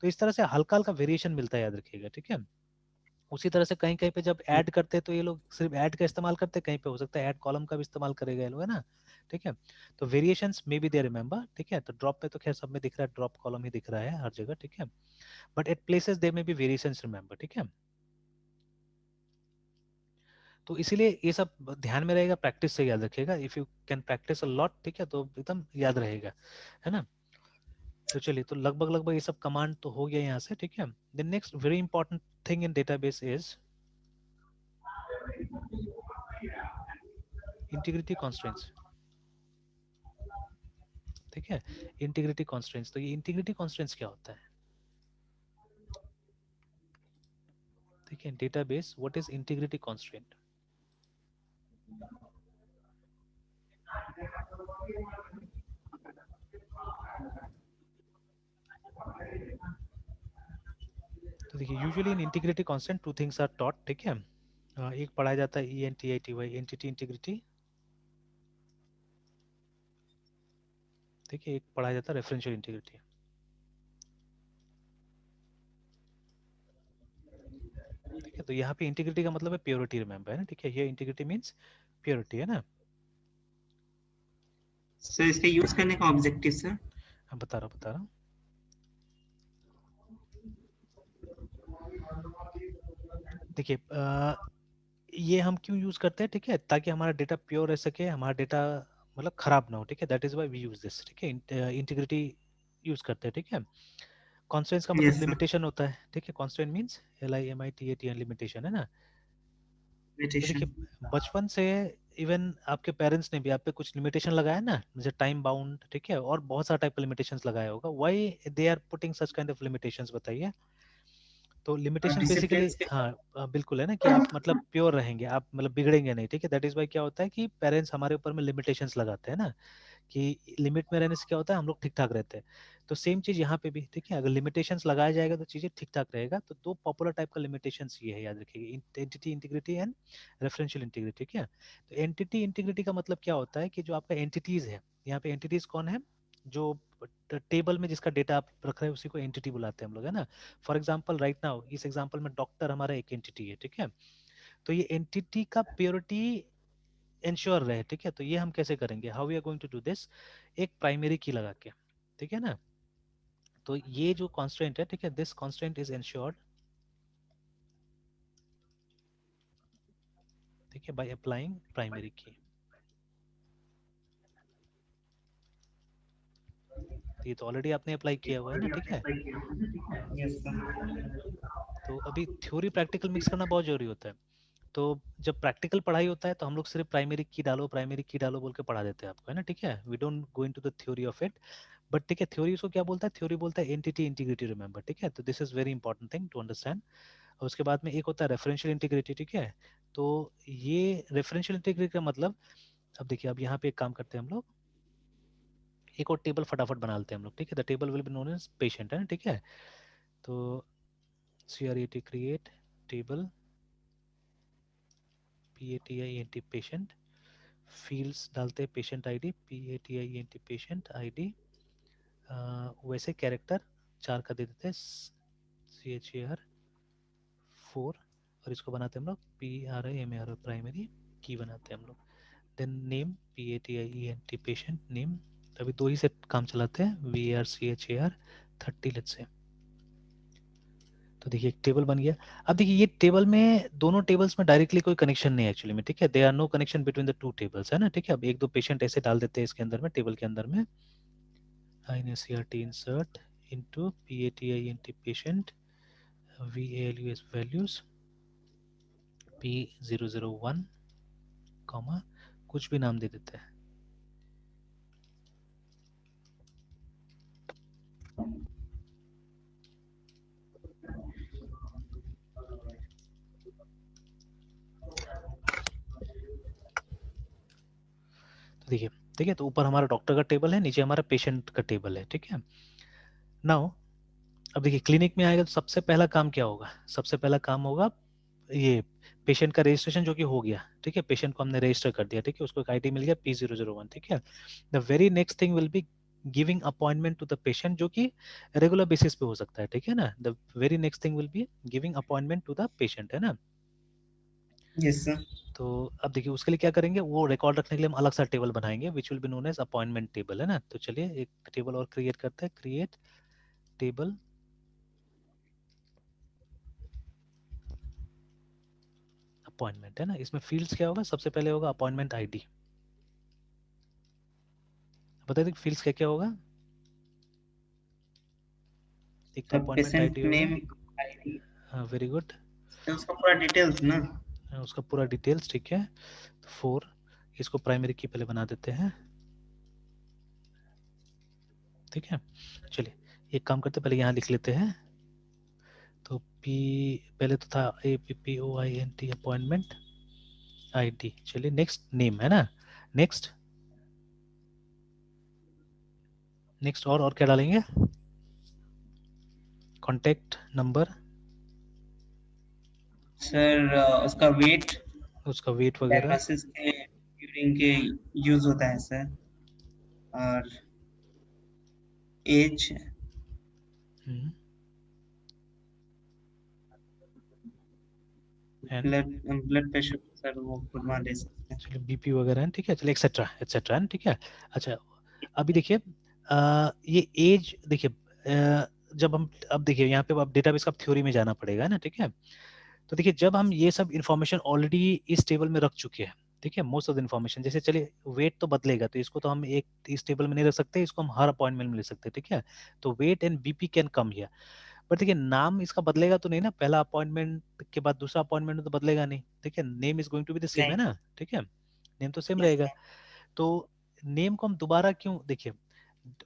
तो इस तरह से हल्का हल्का वेरिएशन मिलता है, याद रखिएगा, ठीक है। उसी तरह से कहीं कहीं पे जब ऐड करते हैं तो ये लोग सिर्फ ऐड का इस्तेमाल करते हैं, कहीं पे हो सकता है ऐड कॉलम का भी इस्तेमाल करेगा ये लोग, है ना, ठीक है। तो variations may be they, remember, ठीक है। तो ड्रॉप पे तो खैर सब में दिख रहा है, ड्रॉप कॉलम ही दिख रहा है हर जगह, ठीक है। But at places there may be variations, remember, ठीक है। तो इसीलिए ये सब ध्यान में रहेगा, प्रैक्टिस से याद रखिएगा, if you can practice a lot, ठीक है, तो एकदम याद रहेगा, है ना। तो चलिए, तो लगभग लगभग ये सब कमांड तो हो गया यहाँ से, ठीक है। The next very important thing in database is integrity constraints, ठीक है। इंटीग्रिटी कॉन्स्ट्रेंट्स, तो ये इंटीग्रिटी कॉन्स्ट्रेंट्स क्या होता है, ठीक है, database, what is integrity constraint. तो देखिए usually in integrity constant two things are taught, ठीक है। एक पढ़ाया जाता है ENTITY, एंटिटी इंटीग्रिटी, ठीक है, एक पढ़ाया जाता है रेफरेंशियल इंटीग्रिटी। ठीक है, तो यहाँ पे इंटीग्रिटी का मतलब है प्योरिटी, रिमेंबर है ना, ठीक है, ये इंटीग्रिटी मींस प्योरिटी है ना। सर इसका यूज करने का ऑब्जेक्टिव सर? हाँ, बता रहा हूँ। देखिए ये हम क्यों यूज करते हैं, ठीक है, ताकि हमारा डेटा प्योर रह सके, हमारा डेटा मतलब खराब ना हो, ठीक है, that is why we use this, ठीक है, इंटीग्रिटी यूज करते हैं, ठीक है। कॉन्स्टेंट्स का मतलब यस सर। लिमिटेशन होता है, ठीक है, कॉन्स्टेंट मींस LIMITATN लिमिटेशन है ना। तो मेडिटेशन। देखिए बचपन से इवन आपके पेरेंट्स ने भी आप पे कुछ लिमिटेशन लगाया ना, जैसे टाइम बाउंड, ठीक है, और बहुत सारा टाइप का लिमिटेशंस लगाया होगा, why they are putting such kind of limitations, बताइए। तो लिमिटेशन डिसिप्लिन बेसिकली, के हाँ साथ। बिल्कुल है ना, कि आप मतलब प्योर रहेंगे, आप मतलब बिगड़ेंगे नहीं, ठीक है, दैट इज वाई क्या होता है कि पेरेंट्स हमारे ऊपर में लिमिटेशंस लगाते हैं ना, कि लिमिट में रहने से क्या होता है, हम लोग ठीक ठाक रहते हैं। तो सेम चीज यहाँ पे भी, ठीक है, अगर लिमिटेशंस लगाया जाएगा तो चीजें ठीक ठाक रहेगा। तो दो पॉपुलर टाइप का लिमिटेशंस ये है, याद रखिएगा, entity integrity and referential integrity, ठीक है। तो एंटिटी इंटीग्रिटी का मतलब क्या होता है कि जो आपका एंटिटीज है, यहाँ पे एंटिटीज कौन है, जो टेबल में जिसका डेटा आप रख रहे हैं उसी को एंटिटी बुलाते हैं हम लोग, है ना। फॉर एग्जाम्पल राइट नाउ इस एग्जाम्पल में डॉक्टर हमारा एक एंटिटी है, ठीक है। तो ये एंटिटी का प्योरिटी इंश्योर रहे, ठीक है, तो ये हम कैसे करेंगे, how we are going to do this, एक प्राइमरी की लगा के, ठीक है ना। तो ये जो कॉन्स्टेंट है, ठीक है, दिस कॉन्स्टेंट इज इंश्योर्ड, ठीक है, बाय अप्लाइंग प्राइमरी की। तो ये तो ऑलरेडी आपने अप्लाई किया हुआ है ना, ठीक है। Yes sir. तो अभी थ्योरी प्रैक्टिकल मिक्स करना बहुत जरूरी होता है। तो जब प्रैक्टिकल पढ़ाई होता है तो हम लोग सिर्फ प्राइमरी की डालो बोल के पढ़ा देते हैं आपको, है ना, ठीक है, we don't go into the theory of it. But ठीक है, थ्योरी उसको क्या बोलता है, थ्योरी बोलता है एंटिटी इंटीग्रिटी, रिमेंबर, ठीक है, तो this is very important thing to understand. और उसके बाद में एक होता है रेफरेंशियल इंटीग्रिटी, ठीक है। तो ये रेफरेंशियल इंटीग्रिटी का मतलब, अब देखिए, अब यहाँ पे एक काम करते हैं हम लोग, एक और टेबल फटाफट बना लेते हैं हम लोग, ठीक है, the table will be known as patient, है ना, ठीक है। तो CREAT create table, PATIENT patient, fields डालते हैं patient ID, PATIENT patient ID, वैसे कैरेक्टर 4 का दे देते हैं, CHAR 4, और इसको बनाते हैं हम लोग PRIMAR, प्राइमरी की बनाते हैं हम लोग। Then name, PATIENT patient name, अभी 2 ही से काम चलाते हैं, VRCHAR 30 लेट्स से। तो देखिए एक टेबल बन गया। अब देखिए ये टेबल में, दोनों टेबल्स में डायरेक्टली कोई कनेक्शन नहीं है एक्चुअली में, ठीक है, they are no connection between the two tables, है ना, ठीक है। अब एक दो पेशेंट ऐसे डाल देते हैं इसके अंदर में, टेबल के अंदर में, INSERT insert into PATIENT patient VALUS values P001, comma कुछ भी नाम दे देते हैं। तो देखिए, ठीक है, तो ऊपर हमारा डॉक्टर का टेबल है, नीचे हमारा पेशेंट का टेबल है, ठीक है। नाउ अब देखिए क्लिनिक में आएगा तो सबसे पहला काम क्या होगा, सबसे पहला काम होगा ये पेशेंट का रजिस्ट्रेशन, जो कि हो गया, ठीक है, पेशेंट को हमने रजिस्टर कर दिया, ठीक है, उसको एक आईडी मिल गया P001, ठीक है। The very next thing will be giving appointment to the patient, जो कि रेगुलर बेसिस पे हो सकता है, ठीक है ना। The very next thing will be giving appointment to the patient, है ना। Yes sir. तो अब देखिए उसके लिए क्या करेंगे, वो रिकॉर्ड रखने के लिए हम अलग सा टेबल बनाएंगे, which will be known as appointment table, है ना। तो चलिए एक टेबल और क्रिएट करते हैं, क्रिएट टेबल अपॉइंटमेंट, है ना। इसमें फील्ड्स क्या होगा, सबसे पहले होगा अपॉइंटमेंट आईडी, बता दें फील्ड्स क्या क्या होगा। एक तो अपॉइंटमेंट पेशेंट आईडी होगा, नेम, आईडी, हाँ वेरी गुड, उसका पूरा डिटेल्स ना। उसका पूरा डिटेल्स, ठीक है। 4, इसको प्राइमरी की पहले बना देते हैं, ठीक है। चलिए एक काम करते हैं, पहले यहाँ लिख लेते हैं। तो P पहले तो था APPOINT अपॉइंटमेंट आईडी, चलिए नेक्स्ट नेम, है ना, नेक्स्ट नेक्स्ट और क्या डालेंगे, कॉन्टैक्ट नंबर, सर उसका वेट, उसका वेट वगैरह, डायग्नोसिस के ड्यूरिंग के यूज होता है सर। और age, and blood blood pressure sir वो खुद ले सकते हैं। चलिए बीपी वगैरह है, ठीक है, चलिए एक्सेट्रा एक्सेट्रा है, ठीक है। अच्छा अभी देखिए ये एज देखिए जब हम अब देखिए यहाँ पे अब डेटाबेस का थ्योरी में जाना पड़ेगा ना, ठीक है। तो देखिए जब हम ये सब इन्फॉर्मेशन ऑलरेडी इस टेबल में रख चुके हैं, ठीक है, मोस्ट ऑफ द इन्फॉर्मेशन, जैसे चलिए वेट तो बदलेगा तो इसको तो हम एक इस टेबल में नहीं रख सकते, इसको हम हर अपॉइंटमेंट में ले सकते हैं, ठीक है। तो weight and BP can come here, but देखिए नाम इसका बदलेगा तो नहीं ना, पहला अपॉइंटमेंट के बाद दूसरा अपॉइंटमेंट तो बदलेगा नहीं, ठीक है, name is going to be the same है नहीं। ना, ठीक है, नेम तो सेम यस रहेगा। सर। तो नेम को हम दोबारा क्यों, देखिए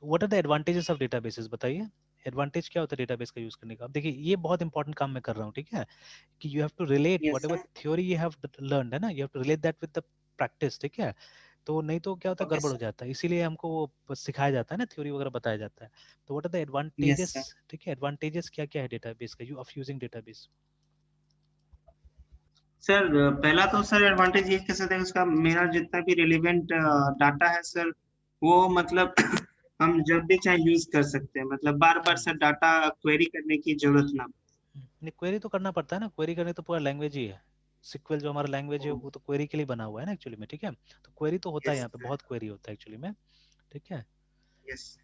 what are the advantages of databases बताइए, एडवांटेज क्या होता है डेटाबेस का यूज करने का। अब देखिए ये बहुत इंपॉर्टेंट काम मैं कर रहा हूँ, ठीक है, कि you have to relate yes whatever sir. Theory you have learn है ना, you have to relate that with the practice, ठीक है। तो नहीं तो क्या होता है ओके गड़बड़ हो सर। जाता है, इसीलिए हमको वो सिखाया जाता है ना, थ्योरी वगैरह बताया जाता है। तो what are the yes advantages, sir. ठीक है, एडवांटेजेस क्या क्या है डेटाबेस का, use of using database. Sir पहला तो सर एडवांटेज ये कह सकते हैं उसका, मेरा जितना भी रिलेवेंट डाटा है सर, वो मतलब हम जब भी चाहे यूज कर सकते हैं, मतलब बार बार सर डाटा क्वेरी करने की जरूरत ना। नहीं क्वेरी तो करना पड़ता है ना, क्वेरी करने तो पूरा लैंग्वेज ही है, सिक्वल जो हमारा लैंग्वेज है वो तो क्वेरी के लिए बना हुआ है ना एक्चुअली में, ठीक है। तो क्वेरी तो होता है, यस यहाँ पे सर। बहुत क्वेरी होता है एक्चुअली में, ठीक है। यस।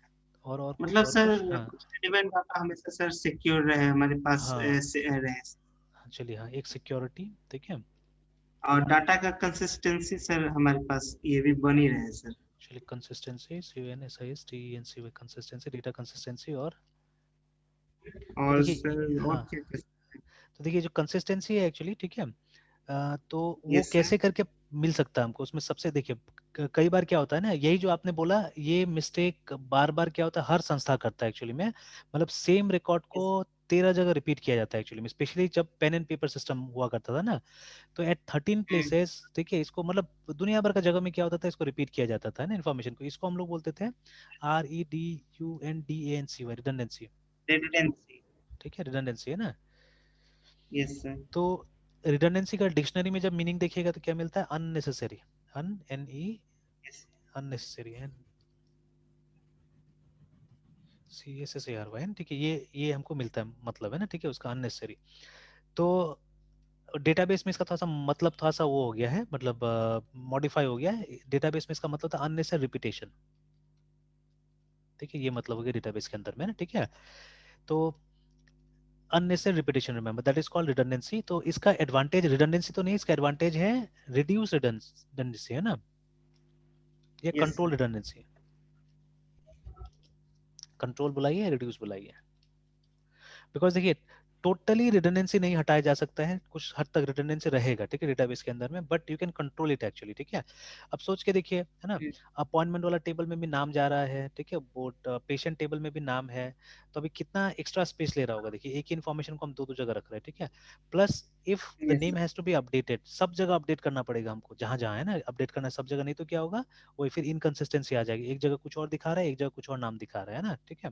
और कुछ मतलब और सर कुछ, हाँ कुछ रिलेवेंट डाटा हमेशा सर सिक्योर रहे हमारे पास हाँ रहे। हाँ, चलिए हाँ एक सिक्योरिटी, ठीक है। और डाटा का कंसिस्टेंसी सर हमारे पास ये भी बनी रहे सर। चलिए consistency, C N S I S T N C consistency, data consistency, और तो और देखिए सर और हाँ, क्या कर सकते तो देखिए जो कंसिस्टेंसी है एक्चुअली, ठीक है, तो हैं? वो यस सर। कैसे करके मिल सकता है हमको, उसमें सबसे देखिए कई बार क्या होता है ना, यही जो आपने बोला ये मिस्टेक बार बार क्या होता है हर संस्था करता है एक्चुअली में, मतलब सेम रिकॉर्ड को यस 13 जगह रिपीट किया जाता है एक्चुअली में, स्पेशली जब पेन एंड पेपर सिस्टम हुआ करता था ना, तो एट 13 प्लेसेस, ठीक है, इसको मतलब दुनिया भर का जगह में क्या होता था, इसको रिपीट किया जाता था ना इन्फॉर्मेशन को, इसको हम लोग बोलते थे REDUNDANCY, रिडंडेंसी, रेजिडेंसी। ठीक है, रिडंडेंसी है ना। Yes sir. तो रिडंडेंसी का डिक्शनरी में जब मीनिंग देखिएगा तो क्या मिलता है, unnecessary, un N E yes. Unnecessary, N CSSARY, ठीक है, ये हमको मिलता है मतलब है ना, ठीक है, उसका अननेसेसरी। तो डेटाबेस में इसका थोड़ा सा मतलब थोड़ा सा वो हो गया है, मतलब मॉडिफाई हो गया है, डेटाबेस में इसका मतलब था अननेसेसरी रिपीटेशन, ठीक है, ये मतलब हो गया डेटाबेस के अंदर में ना, ठीक है। तो unnecessary repetition, remember that is called redundancy. तो इसका एडवांटेज रिडंडेंसी तो नहीं, इसका एडवांटेज है रिड्यूस रिडंडेंसी है ना, ये yes control sir. Redundancy, control बुलाइए रिड्यूस बुलाइए, बिकॉज देखिए टोटली रिडंडेंसी नहीं हटाया जा सकता है, कुछ हद तक रिडंडेंसी रहेगा, ठीक है, डेटाबेस के अंदर में, but you can control it actually, ठीक है। अब सोच के देखिए है ना, अपॉइंटमेंट वाला टेबल में भी नाम जा रहा है, ठीक है, वो पेशेंट टेबल में भी नाम है, तो अभी कितना एक्स्ट्रा स्पेस ले रहा होगा, देखिए एक ही इन्फॉर्मेशन को हम दो दो जगह रख रहे हैं, ठीक है। Plus if the yes name sir. Has to be updated, सब जगह अपडेट करना पड़ेगा हमको, जहां जहां है ना अपडेट करना है सब जगह, नहीं तो क्या होगा वो फिर इनकंसिस्टेंसी आ जाएगी, एक जगह कुछ और दिखा रहा है, एक जगह कुछ और नाम दिखा रहा है ना, ठीक है।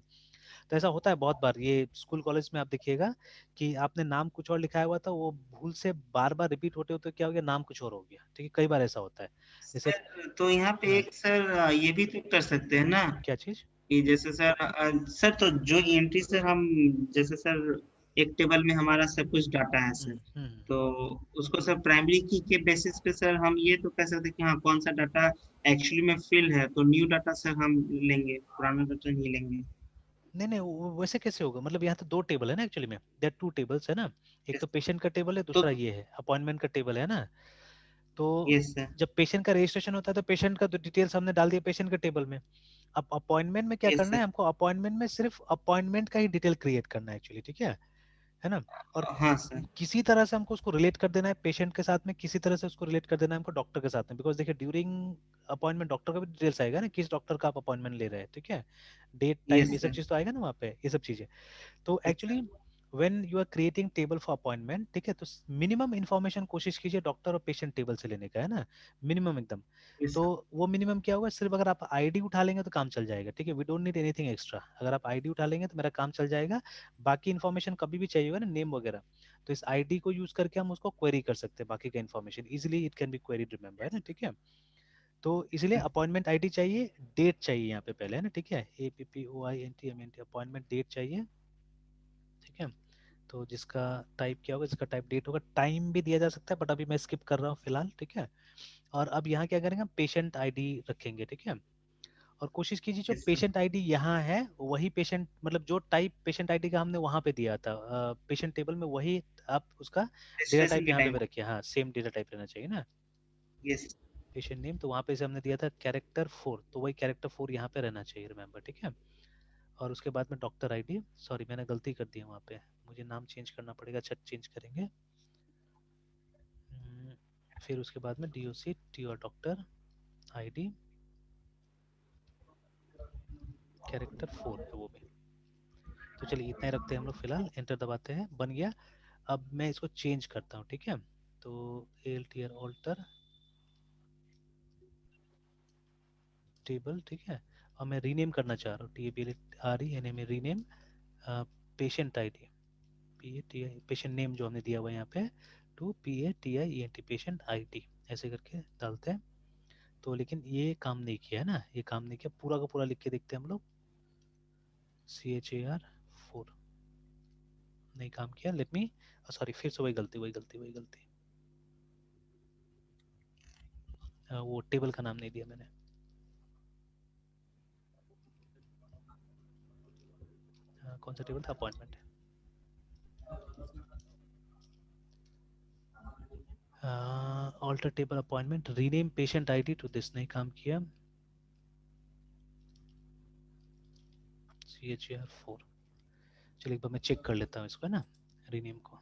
तो ऐसा होता है बहुत बार, ये स्कूल कॉलेज में आप देखिएगा कि आपने नाम कुछ और लिखाया हुआ था, वो भूल से बार बार रिपीट होते होते क्या हो गया, नाम कुछ और हो गया, ठीक है, कई बार ऐसा होता है। जैसे सर तो यहाँ पे हाँ, एक सर ये भी तो कर सकते हैं ना, क्या चीज, कि जैसे सर सर तो जो एंट्री सर हम, जैसे सर एक टेबल में हमारा सब कुछ डाटा है सर, हम्म। तो उसको सर प्राइमरी की के बेसिस पे सर हम ये तो कह सकते हैं कि हाँ कौन सा डाटा एक्चुअली में फिल है, तो न्यू डाटा सर हम लेंगे, पुराना डाटा नहीं लेंगे। नहीं नहीं वैसे कैसे होगा, मतलब यहाँ तो दो टेबल है ना एक्चुअली में, देयर टू टेबल्स है ना, एक तो पेशेंट का टेबल है, तो दूसरा ये है अपॉइंटमेंट का टेबल है ना। तो यस सर। जब पेशेंट का रजिस्ट्रेशन होता है तो पेशेंट का तो डिटेल्स हमने डाल दिया पेशेंट के टेबल में। अब अपॉइंटमेंट में क्या यस करना सर। है हमको, अपॉइंटमेंट में सिर्फ अपॉइंटमेंट का ही डिटेल क्रिएट करना है एक्चुअली, ठीक है ना। और हाँ सर। किसी तरह से हमको उसको रिलेट कर देना है पेशेंट के साथ में, किसी तरह से उसको रिलेट कर देना है हमको डॉक्टर के साथ में, बिकॉज देखिए ड्यूरिंग अपॉइंटमेंट डॉक्टर का भी डिटेल्स आएगा ना, किस डॉक्टर का आप अपॉइंटमेंट ले रहे हैं, ठीक है, डेट टाइम ये यस सब सर। चीज तो आएगा ना वहाँ पे, ये सब चीजें। तो yes actually when you are creating table for appointment, ठीक है, तो मिनिमम इन्फॉर्मेशन कोशिश कीजिए डॉक्टर और पेशेंट टेबल से लेने का है ना, मिनिमम एकदम। तो सर। वो मिनिमम क्या होगा, सिर्फ अगर आप आईडी उठा लेंगे तो काम चल जाएगा, ठीक है, we don't need anything extra, अगर आप आईडी उठा लेंगे तो मेरा काम चल जाएगा। बाकी इन्फॉर्मेशन कभी भी चाहिए होगा ना, नेम वगैरह, तो इस आईडी को यूज करके हम उसको क्वेरी कर सकते हैं, बाकी का information easily it can be queried, remember है ना, ठीक है। तो इसलिए अपॉइंटमेंट आईडी चाहिए, डेट चाहिए यहाँ पे पहले, है ना, ठीक है, APPOINTMENT अपॉइंटमेंट डेट चाहिए, ठीक है। तो जिसका टाइप क्या होगा, इसका टाइप डेट होगा, टाइम भी दिया जा सकता है बट अभी मैं स्किप कर रहा हूँ फिलहाल, ठीक है। और अब यहाँ क्या करेंगे, पेशेंट आईडी रखेंगे, ठीक है। और कोशिश कीजिए जो yes, पेशेंट आईडी यहाँ है वही पेशेंट, मतलब जो टाइप पेशेंट आईडी का हमने वहाँ पे दिया था पेशेंट टेबल में, वही आप उसका डेटा रजिस्ट्रेशन टाइप के यहाँ पे टाइम। भी रखिए, हाँ सेम डेटा टाइप रहना चाहिए ना। यस। पेशेंट नेम तो वहाँ पे से हमने दिया था कैरेक्टर 4, तो वही कैरेक्टर 4 यहाँ पे रहना चाहिए, रिमेंबर, ठीक है। और उसके बाद में डॉक्टर आईडी, सॉरी मैंने गलती कर दी है वहाँ पे, मुझे नाम चेंज करना पड़ेगा, अच्छा चेंज करेंगे। फिर उसके बाद में DOC टी और डॉक्टर आईडी, कैरेक्टर 4 है वो भी। तो चलिए इतना ही रखते हैं हम लोग फिलहाल, एंटर दबाते हैं, बन गया। अब मैं इसको चेंज करता हूँ, ठीक है। तो ALTR ऑल्टर टेबल, ठीक है। और मैं रीनेम करना चाह रहा हूँ, TABLRE में rename patient ID, PATI patient name जो हमने दिया हुआ है यहाँ पे, टू PATIENT पेशेंट आईडी, ऐसे करके डालते हैं। तो लेकिन ये काम नहीं किया है ना, ये काम नहीं किया, पूरा का पूरा लिख के देखते हैं हम लोग, CHAR4 नहीं काम किया, लेट मी, सॉरी फिर से वही गलती, वो टेबल का नाम नहीं दिया मैंने, कौन सा टेबल था, appointment, alter table appointment, rename patient ID to this, नहीं काम किया, CHAR4। चलिए एक बार मैं चेक कर लेता हूँ इसको, है ना, रीनेम को।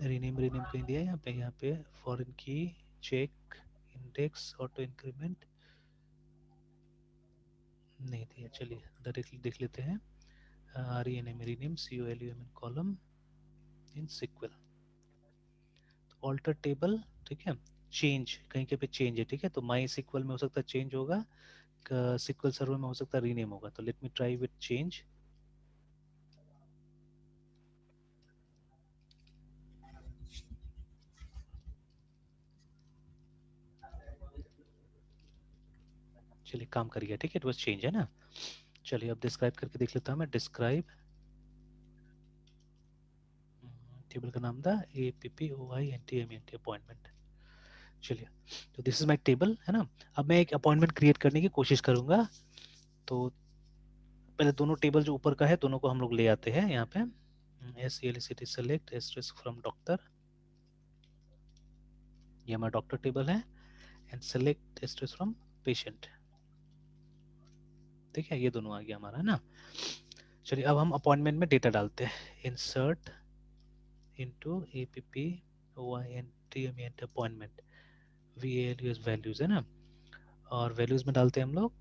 रीनेम कहीं दिया है यहाँ पे फॉरेन की, चेक, इंडेक्स, ऑटो इंक्रीमेंट नहीं दिया, चलिए डायरेक्टली देख लेते हैं। RENAM rename COLUM column in SQL, alter table, ठीक है, चेंज कहीं के पे चेंज है, ठीक है, तो माई सिक्वल में हो सकता है चेंज होगा, सिक्वल सर्वर में हो सकता है रीनेम होगा, तो let me try with change. चलिए काम कर गया, ठीक है, इट वाज चेंज, है ना। चलिए अब डिस्क्राइब करके देख लेता हूँ मैं, डिस्क्राइब टेबल का नाम था APPOINTMENT अपॉइंटमेंट। चलिए तो दिस इज माय टेबल, है ना। अब मैं एक अपॉइंटमेंट क्रिएट करने की कोशिश करूंगा, तो पहले दोनों टेबल जो ऊपर का है दोनों को हम लोग ले आते हैं यहाँ पे, SELCT select asterisk from doctor, ये हमारा डॉक्टर टेबल है, and select asterisk from patient, ठीक है, ये दोनों आ गया हमारा, है ना। चलिए अब हम अपॉइंटमेंट में डेटा डालते हैं, insert into APPOINTMENT appointment, VALUS values, है ना। और वैल्यूज में डालते हैं हम लोग,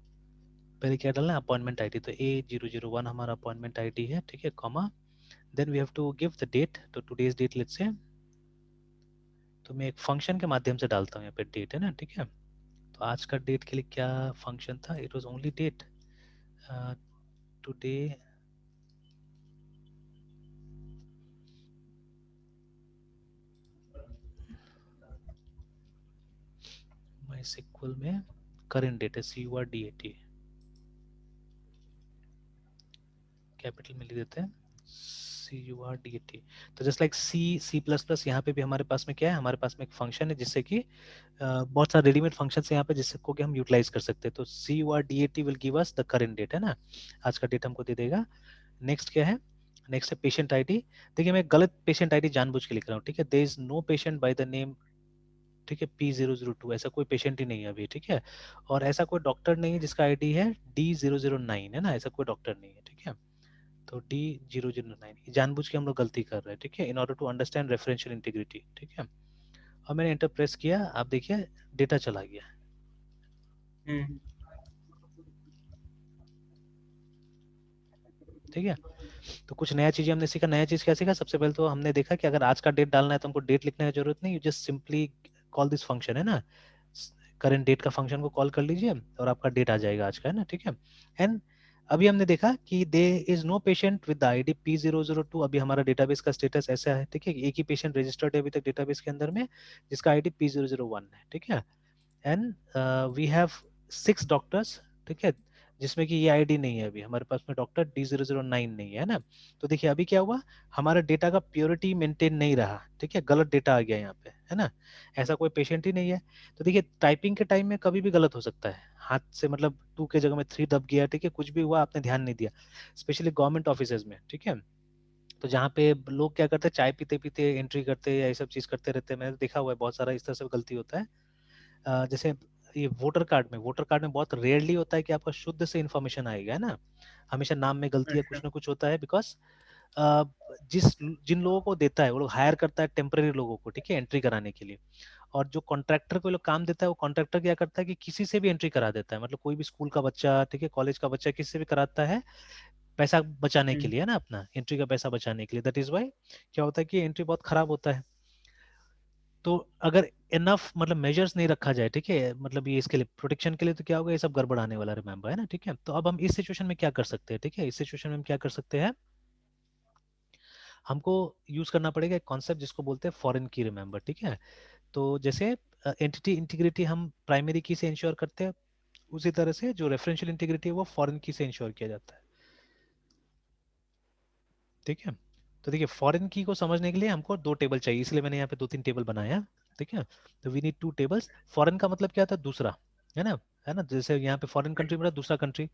पहले क्या डालना है, अपॉइंटमेंट आईडी, तो A001 हमारा अपॉइंटमेंट आईडी है, ठीक है, comma, then we have to give the date, तो टुडेज डेट लेट्स से, तो मैं एक फंक्शन के माध्यम से डालता हूँ यहाँ पे डेट, है ना, ठीक है। तो आज का डेट के लिए क्या फंक्शन था, it was only date, today my SQL में करेंट डेट है CURDAT, कैपिटल में लिख देते हैं CURDAT। तो जस्ट लाइक C++, यहाँ पे भी हमारे पास में क्या है, हमारे पास में एक फंक्शन है जिससे कि बहुत सारे रेडीमेड फंक्शन है यहाँ पे जिसको कि हम यूटिलाइज कर सकते हैं। तो CURDAT will give us the current date, है ना, आज का डेट हमको दे देगा। नेक्स्ट क्या है, नेक्स्ट है पेशेंट आईडी। देखिए मैं गलत पेशेंट आईडी जानबूझ के लिख रहा हूँ, ठीक है, there is no patient by the name, ठीक है, P002, ऐसा कोई पेशेंट ही नहीं है अभी, ठीक है। और ऐसा कोई डॉक्टर नहीं है जिसका आईडी है D009, है ना, ऐसा कोई डॉक्टर नहीं है, ठीक है। तो D009 जानबूझ के हम लोग गलती कर रहे हैं, ठीक है, in order to understand referential integrity, ठीक है। और मैंने एंटर प्रेस किया, आप देखिए डेटा चला गया, ठीक है। तो कुछ नया चीज हमने सीखा, नया चीज क्या सीखा, सबसे पहले तो हमने देखा कि अगर आज का डेट डालना है तो हमको डेट लिखने की जरूरत नहीं, you just simply call this function, है ना, करेंट डेट का फंक्शन को कॉल कर लीजिए और आपका डेट आ जाएगा आज का, है ना, ठीक है। एंड अभी हमने देखा कि there is no patient with the ID P002। अभी हमारा डेटाबेस का स्टेटस ऐसा है, ठीक है, एक ही पेशेंट रजिस्टर्ड है अभी तक डेटाबेस के अंदर में जिसका आईडी P001 है, ठीक है। एंड वी हैव 6 डॉक्टर्स, ठीक है, जिसमें कि ये आईडी नहीं है अभी हमारे पास में, डॉक्टर D009 नहीं है ना। तो देखिए अभी क्या हुआ, हमारा डेटा का प्योरिटी मेंटेन नहीं रहा, ठीक है, गलत डेटा आ गया यहाँ पे, है ना। ऐसा कोई पेशेंट ही नहीं है। तो देखिए टाइपिंग के टाइम में कभी भी गलत हो सकता है, हाथ से मतलब 2 के जगह में 3 दब गया, ठीक है, कुछ भी हुआ आपने ध्यान नहीं दिया, स्पेशली गवर्नमेंट ऑफिस में, ठीक है। तो जहाँ पे लोग क्या करते हैं, चाय पीते पीते एंट्री करते हैं या ये सब चीज करते रहते हैं, मैंने देखा हुआ है बहुत सारा इस तरह से गलती होता है। जैसे ये वोटर कार्ड में बहुत रेयरली होता है कि आपका शुद्ध से इन्फॉर्मेशन आएगा, है ना। हमेशा नाम में गलती है, अच्छा। कुछ ना कुछ होता है, बिकॉज जिस जिन लोगों को देता है वो लोग हायर करता है टेम्पररी लोगों को, ठीक है, एंट्री कराने के लिए। और जो कॉन्ट्रैक्टर को लोग काम देता है, वो कॉन्ट्रैक्टर क्या करता है कि किसी से भी एंट्री करा देता है, मतलब कोई भी स्कूल का बच्चा, ठीक है, कॉलेज का बच्चा, किसी से भी कराता है पैसा बचाने के हम्म। लिए, है ना, अपना एंट्री का पैसा बचाने के लिए। दैट इज वाई क्या होता है कि एंट्री बहुत खराब होता है। तो अगर इनफ मतलब मेजर्स नहीं रखा जाए, ठीक है, मतलब ये इसके लिए प्रोटेक्शन के लिए, तो क्या होगा, ये सब गड़बड़ाने वाला, रिमेंबर, है ना, ठीक है। तो अब हम इस सिचुएशन में क्या कर सकते हैं, ठीक है, इस सिचुएशन में हम क्या कर सकते हैं, हमको यूज करना पड़ेगा एक कॉन्सेप्ट जिसको बोलते हैं फॉरेन की, रिमेंबर, ठीक है। तो जैसे एंटिटी इंटीग्रिटी हम प्राइमरी की से इंश्योर करते हैं, उसी तरह से जो रेफरेंशियल इंटीग्रिटी है वो फॉरेन की से इंश्योर किया जाता है, ठीक है। तो देखिए फॉरेन की को समझने के लिए हमको 2 टेबल चाहिए, इसलिए मैंने यहाँ पे 2-3 टेबल बनाया, ठीक है। तो वी नीड 2 टेबल्स। फॉरेन का मतलब क्या था, दूसरा, है ना, है ना, जैसे यहाँ पे फॉरेन कंट्री मेरा दूसरा कंट्री।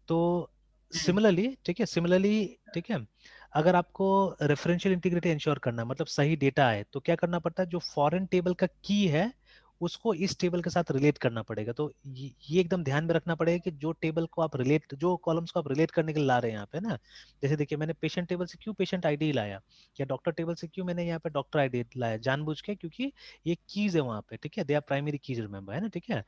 तो हम्म। सिमिलरली, ठीक है, सिमिलरली, ठीक है, अगर आपको रेफरेंशियल इंटीग्रिटी इंश्योर करना है, मतलब सही डेटा है, तो क्या करना पड़ता है, जो फॉरेन टेबल का की है उसको इस टेबल के साथ रिलेट करना पड़ेगा। तो ये एकदम ध्यान में रखना पड़ेगा कि जो टेबल को आप रिलेट, जो कॉलम्स को आप रिलेट करने के लिए ला रहे हैं यहाँ पे ना, जैसे देखिए मैंने पेशेंट टेबल से क्यों पेशेंट आईडी लाया, या डॉक्टर टेबल से क्यों मैंने यहाँ पे डॉक्टर आईडी लाया, जानबूझ के, क्योंकि ये कीज है वहाँ पे, ठीक है, they are primary keys, remember, है ना, ठीक है।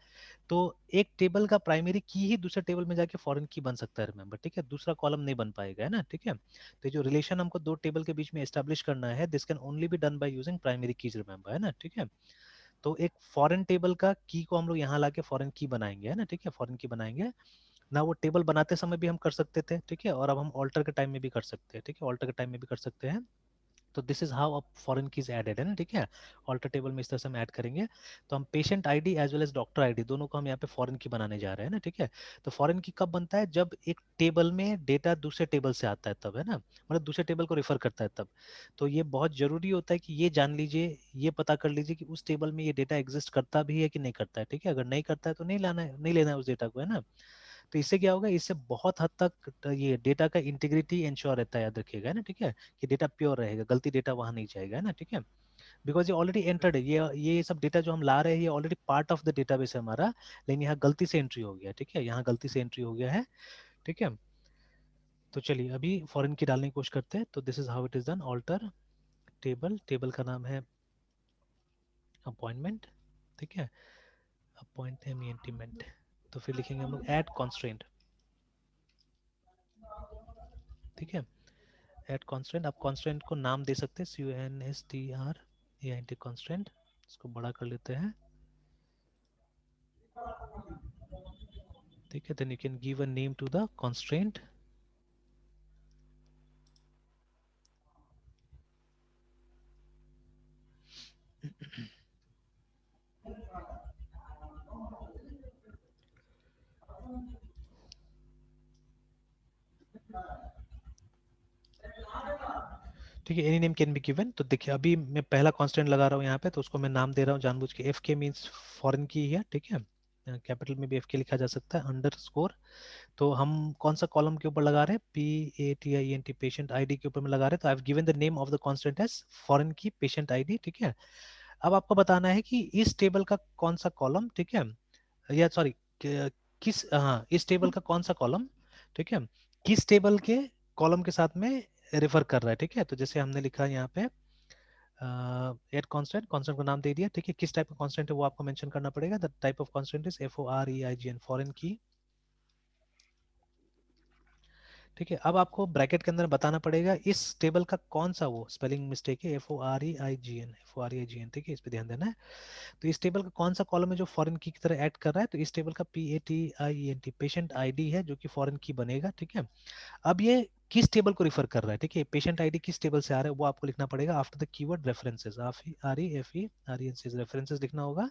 तो एक टेबल का प्राइमरी की ही दूसरे टेबल में जाके फॉरेन की बन सकता है, रिमेंबर, ठीक है, दूसरा कॉलम नहीं बन पाएगा, है ना, ठीक है। तो जो रिलेशन हमको 2 टेबल के बीच में एस्टेब्लिश करना है, this can only be done by using primary keys, remember, है ना, ठीक है। तो एक फॉरेन टेबल का की को हम लोग यहाँ लाके फॉरेन की बनाएंगे, है ना, ठीक है, फॉरेन की बनाएंगे ना। वो टेबल बनाते समय भी हम कर सकते थे, ठीक है, और अब हम ऑल्टर के टाइम में भी कर सकते हैं, ठीक है, ऑल्टर के टाइम में भी कर सकते हैं। तो this is how a foreign keys added, है ना, ठीक है। ऑल्टर टेबल में इस तरह से हम ऐड करेंगे। तो हम patient ID as well as doctor ID दोनों को हम यहाँ पे फॉरेन की बनाने जा रहे हैं ना, ठीक है। तो फॉरेन की कब बनता है, जब एक टेबल में डेटा दूसरे टेबल से आता है तब, है ना, मतलब दूसरे टेबल को रेफर करता है तब। तो ये बहुत जरूरी होता है कि ये जान लीजिए, ये पता कर लीजिए कि उस टेबल में ये डेटा एग्जिस्ट करता भी है कि नहीं करता है, ठीक है। अगर नहीं करता है तो नहीं लाना है, नहीं लेना है उस डेटा को, है ना। तो इससे क्या होगा, इससे बहुत हद तक ये डेटा का इंटीग्रिटी इंश्योर रहता है, याद रखिएगा, है ना, ठीक है, कि डेटा प्योर रहेगा, गलती डेटा वहां नहीं जाएगा, है ना, ठीक है। बिकॉज ये ऑलरेडी एंटर्ड है, ये सब डेटा जो हम ला रहे हैं ये already part of the database है हमारा, लेकिन यहाँ गलती से एंट्री हो गया, ठीक है, यहाँ गलती से एंट्री हो गया है, ठीक है। तो चलिए अभी फॉरेन की डालने की कोशिश करते हैं। तो this is how it is done, alter table, table का नाम है अपॉइंटमेंट, ठीक है, अपॉइंटमेंट। तो फिर लिखेंगे हम लोग ऐड कॉन्स्ट्रेंट, ठीक है, एट कॉन्स्टेंट। आप कॉन्स्टेंट को नाम दे सकते हैं, CONSTR कॉन्स्टेंट, इसको बड़ा कर लेते हैं, ठीक है। Then you can give a name to the constant, ठीक है, any name can be given. तो देखिए अभी मैं पहला कांस्टेंट लगा रहा हूँ यहाँ पे, तो उसको मैं नाम दे रहा हूँ जानबूझ के, एफ के मीन्स फॉरेन की है, ठीक है, कैपिटल में भी एफ के लिखा जा सकता है, अंडरस्कोर। तो हम कौन सा कॉलम के ऊपर लगा रहे हैं, PATIENT पेशेंट आईडी के ऊपर में लगा रहे हैं। तो I have given the name of the constant as foreign key patient ID, ठीक है। अब आपको बताना है कि इस टेबल का कौन सा कॉलम, ठीक है, या सॉरी किस, हाँ, इस टेबल का कौन सा कॉलम, ठीक है, किस टेबल के कॉलम के साथ में रेफर कर रहा है, ठीक है। तो जैसे हमने लिखा यहाँ पे एट कांस्टेंट, कांस्टेंट को नाम दे दिया, ठीक है, किस टाइप का कांस्टेंट है वो आपको मेंशन करना पड़ेगा। The type of constant is FOREIGN, foreign की, ठीक है, अब आपको ब्रैकेट के अंदर बताना पड़ेगा इस टेबल का कौन सा वो स्पेलिंग मिस्टेक है, FOREIGN, FOREIGN, ठीक है, इस पे ध्यान देना है। तो इस टेबल का कौन सा कॉलम है जो फॉरेन की तरह ऐड कर रहा है, तो इस टेबल का PATIENT पेशेंट आईडी है जो कि फॉरेन की बनेगा, ठीक है। अब ये किस टेबल को रिफर कर रहा है, ठीक है, पेशेंट आईडी किस टेबल से आ रहा है वो आपको लिखना पड़ेगा after the keyword references, REFERENCES references लिखना होगा।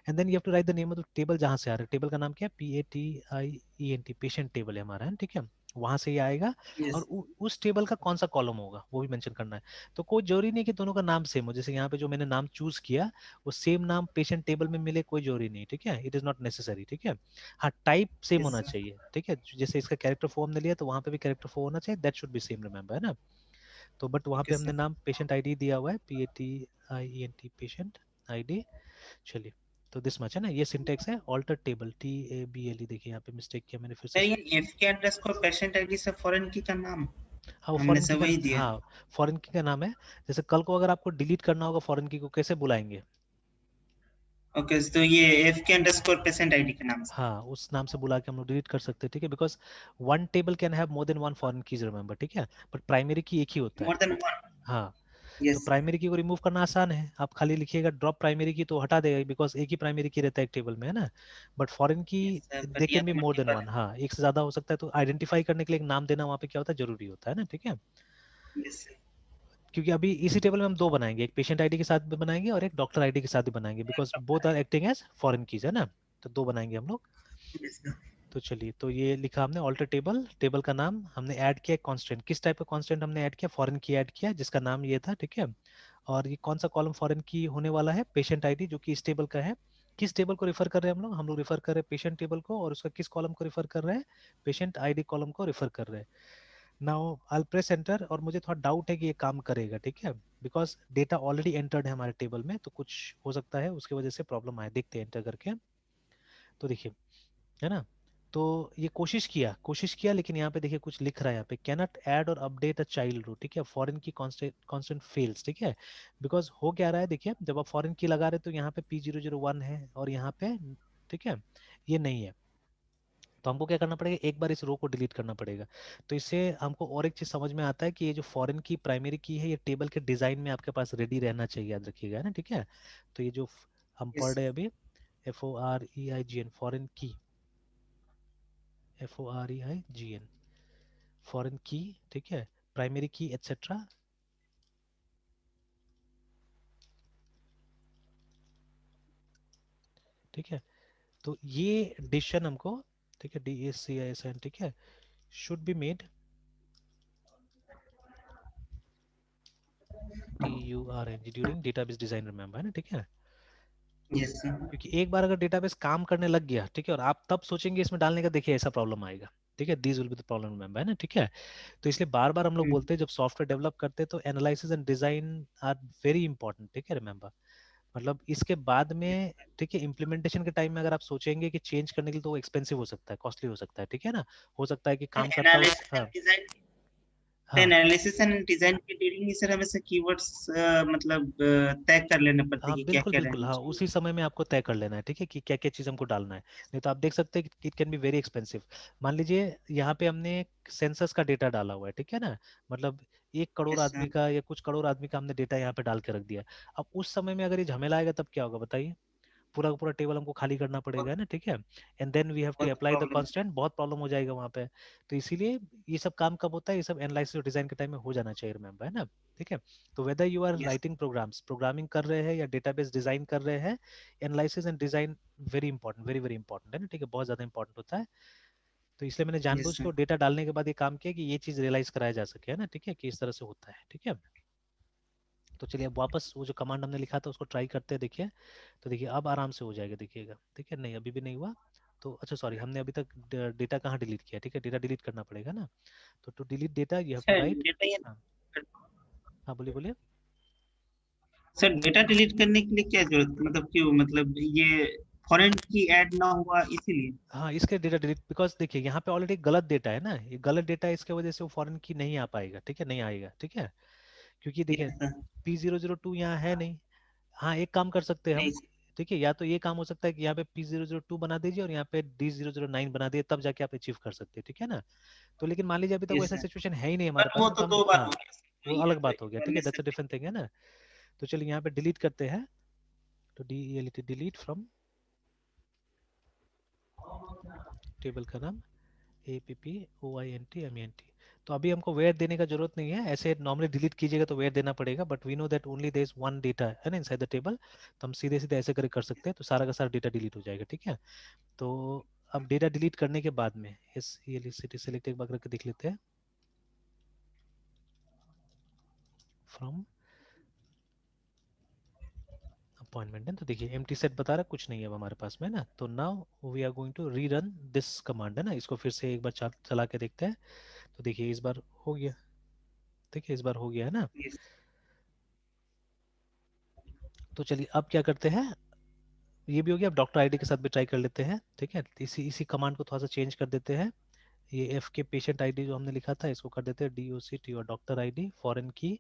And then you have to write the name of the table जहां से आ रहा है, टेबल का नाम क्या है, PATIENT पेशेंट टेबल है हमारा, है ठीक है, वहां से ये आएगा। और यस उस टेबल का कौन सा कॉलम होगा वो भी मेंशन करना है। तो कोई जरूरी नहीं कि दोनों का नाम सेम हो, जैसे यहाँ पे जो मैंने नाम चूज किया वो सेम नाम पेशेंट टेबल में मिले, कोई जरूरी नहीं, ठीक है, इट इज नॉट नेसेसरी, ठीक है। हाँ, टाइप सेम यस होना सर। चाहिए, ठीक है, जैसे इसका कैरेक्टर फॉर्म ने लिया तो वहां पे भी कैरेक्टर फॉर्म होना चाहिए, that should be same, remember, है ना। तो बट वहां ओके पे हमने सर। नाम पेशेंट आईडी दिया हुआ है, PATIENT पेशेंट आईडी। चलिए, तो दिस मच है ना, ये सिंटेक्स है ऑल्टर टेबल, TABLE, देखिए यहाँ पे मिस्टेक किया मैंने फिर से। सर ये FK_ पेशेंट आईडी से फॉरेन की का नाम हाँ, वो हमने फॉरेन की सब का, वही दिया। हाँ, फॉरेन की का नाम है। जैसे कल को अगर आपको डिलीट करना होगा फॉरेन की को, कैसे बुलाएंगे? ओके, तो ये FK_ पेशेंट आईडी के नाम से। हाँ, उस नाम से बुला के हम लोग डिलीट कर सकते हैं, ठीक है, because one table can have more than one foreign keys, remember, ठीक है, बट प्राइमरी की एक ही होता है। More than one. हाँ, तो यस प्राइमरी की को रिमूव करना आसान है, आप खाली लिखिएगा ड्रॉप प्राइमरी की तो हटा देगा, बिकॉज एक ही प्राइमरी की रहता है एक टेबल में, है ना। बट फॉरेन की yes sir, they but can यहाँ बी तो मोर देन मल्टीपल वन, है। हाँ, एक से ज्यादा हो सकता है, तो आइडेंटिफाई करने के लिए एक नाम देना वहाँ पे क्या होता है, जरूरी होता है ना, ठीक है। Yes sir. क्योंकि अभी इसी टेबल में हम दो बनाएंगे, एक पेशेंट आईडी के साथ भी बनाएंगे और एक डॉक्टर आईडी के साथ भी बनाएंगे, because both are acting as foreign keys, है ना। तो दो बनाएंगे हम लोग। Yes sir. तो चलिए, तो ये लिखा हमने ऑल्टर टेबल, टेबल का नाम हमने ऐड किया कांस्टेंट, किस टाइप का कांस्टेंट हमने ऐड किया, फॉरेन की ऐड किया जिसका नाम ये था, ठीक है। और ये कौन सा कॉलम फॉरेन की होने वाला है, पेशेंट आईडी, जो कि इस टेबल का है। किस टेबल को रिफर कर रहे हैं हम लोग रिफर कर रहे हैं पेशेंट टेबल को, और उसका किस कॉलम को रिफर कर रहे हैं, पेशेंट आईडी कॉलम को रिफर कर रहे हैं। नाउ आई प्रेस एंटर, और मुझे थोड़ा डाउट है कि ये काम करेगा, ठीक है, बिकॉज डेटा ऑलरेडी एंटर्ड है हमारे टेबल में, तो कुछ हो सकता है उसकी वजह से प्रॉब्लम आए, देखते हैं एंटर करके। तो देखिए, है ना, तो ये कोशिश किया लेकिन यहाँ पे देखिए कुछ लिख रहा है, यहाँ पे कैनॉट ऐड और अपडेट अ चाइल्ड रो, ठीक है, फॉरेन की कांस्टेंट फेल्स, ठीक है। बिकॉज हो क्या रहा है, देखिए जब आप फॉरेन की लगा रहे तो यहाँ पे P001 है और यहाँ पे, ठीक है, ये नहीं है। तो हमको क्या करना पड़ेगा, एक बार इस रो को डिलीट करना पड़ेगा। तो इससे हमको और एक चीज समझ में आता है कि ये जो फॉरेन की प्राइमरी की है, ये टेबल के डिजाइन में आपके पास रेडी रहना चाहिए, याद रखिएगा, है ना, ठीक है। तो ये जो हम यस पढ़ रहे हैं अभी, FOREIGN, फॉरेन की, FOREIGN, फॉरेन की, ठीक है, प्राइमरी की एटसेट्रा, ठीक है। तो ये डिसीजन हमको, ठीक है, DACISN, ठीक है, should be made, TURNG, during database design, remember, है ना, ठीक है। Yes sir. क्योंकि एक बार अगर डेटाबेस काम करने लग गया, ठीक है, और आप तब सोचेंगे इसमें डालने का, देखिए ऐसा प्रॉब्लम आएगा, ठीक है, these will be the problem, remember, है ना, ठीक है। तो इसलिए बार बार हम लोग बोलते हैं जब सॉफ्टवेयर डेवलप करते हैं तो analysis and design are very important, ठीक है, रिमेंबर। मतलब इसके बाद में, ठीक है, इम्प्लीमेंटेशन के टाइम में अगर आप सोचेंगे कि चेंज करने के लिए, तो वो एक्सपेंसिव हो सकता है, कॉस्टली हो सकता है, ठीक है ना। हो सकता है कि काम करता हो, एनालिसिस हाँ, एंड डिजाइन, हाँ, एनालिसिस एंड डिजाइन के ड्यूरिंग ही सर हमें से कीवर्ड्स मतलब तय कर लेने पड़ते हाँ, हैं कि क्या बिल्कुल क्या बिल्कुल, रहना हाँ, चाहिए। उसी समय में आपको तय कर लेना है, ठीक है, कि क्या क्या चीज़ हमको डालना है। नहीं तो आप देख सकते हैं कि it can be very expensive. मान लीजिए यहाँ पे हमने सेंसस का डेटा डाला हुआ है, ठीक है ना, मतलब 1 करोड़ यस आदमी सर। का या कुछ करोड़ आदमी का हमने डेटा यहाँ पे डाल के रख दिया। अब उस समय में अगर ये झमेला आएगा तब क्या होगा बताइए, पूरा का पूरा टेबल हमको खाली करना पड़ेगा, है बहुत ना, ठीक है। And then we have to बहुत अप्लाई द प्रॉब्लम। कांस्टेंट, बहुत प्रॉब्लम हो जाएगा वहाँ पे। तो इसीलिए ये सब काम कब होता है, ये सब एनालिसिस और डिजाइन के टाइम में हो जाना चाहिए, रिमेंबर, है ना, ठीक है। तो whether you are yes writing programs, programming कर रहे हैं या डेटाबेस डिजाइन कर रहे हैं, analysis and design very important, very very important, है ना, ठीक है, बहुत ज्यादा इंपॉर्टेंट होता है। तो इसलिए मैंने यस जानबूझ सर। के डेटा डालने के बाद ये काम किया कि ये चीज रियलाइज कराया जा सके, है ना, ठीक है, कि इस तरह से होता है, ठीक है। तो चलिए अब वापस वो जो कमांड हमने लिखा था उसको ट्राई करते हैं, देखिए। तो देखिए अब आराम से हो जाएगा, देखिएगा, ठीक है, नहीं अभी भी नहीं हुआ। तो अच्छा सॉरी, हमने अभी तक डेटा कहाँ डिलीट किया, ठीक है, डेटा डिलीट करना पड़ेगा ना। तो to delete data you have to sir write, data ये हाँ, हाँ, बोलिए बोलिए। सर डेटा डिलीट करने के लिए क्या जरूरत है? मतलब क्यों, मतलब ये फॉरेन की ऐड ना हुआ इसीलिए। हाँ, इसके डेटा डिलीट, बिकॉज देखिए यहाँ पे ऑलरेडी गलत डेटा है ना, ये गलत डेटा है, इसके वजह से वो फॉरेन की नहीं आ पाएगा, ठीक है, नहीं आएगा, ठीक है। क्योंकि देखिए यस सर। P002 यहाँ है नहीं। हाँ, एक काम कर सकते हैं नहीं हम, सर। ठीक है, या तो ये काम हो सकता है कि यहाँ पे P002 बना दीजिए और यहाँ पे D009 बना दिए, तब जाके आप अचीव कर सकते हैं, ठीक है ना। तो लेकिन मान लीजिए अभी तक यस वैसा सर, सिचुएशन है ही नहीं हमारे बट पास वो में, तो तो हम दो बार हाँ हो गया सर, वो नहीं अलग आता बात हो गया, ठीक है, करने से दैट्स अ डिफरेंट थिंग है ना। तो चलिए यहाँ पे डिलीट करते हैं, तो DELET डिलीट फ्रॉम टेबल का नाम APPOINTMENT। तो अभी हमको वेयर देने का जरूरत नहीं है, ऐसे नॉर्मली डिलीट कीजिएगा तो वेयर देना पड़ेगा, but we know that only there is one data है ना इनसाइड द टेबल, तो हम सीधे सीधे ऐसे कर सकते हैं, तो सारा का सारा डेटा डिलीट हो जाएगा, ठीक है। तो अब डेटा डिलीट करने के बाद में इस ये सिटी सेलेक्ट एक बार करके देख लेते हैं, फ्रॉम अपॉइंटमेंट है, तो देखिए एम्प्टी सेट बता रहा कुछ नहीं है अब हमारे पास में ना। तो now we are going to rerun this command है ना, इसको फिर से एक बार चला के देखते हैं। तो देखिए इस बार हो गया, देखिए इस बार हो गया है ना। यस तो चलिए अब क्या करते हैं, ये भी हो गया, अब डॉक्टर आईडी के साथ भी ट्राई कर लेते हैं, ठीक है। इसी इसी कमांड को थोड़ा सा चेंज कर देते हैं, ये एफ के पेशेंट आईडी जो हमने लिखा था इसको कर देते हैं DOCT और डॉक्टर आईडी फॉरेन की।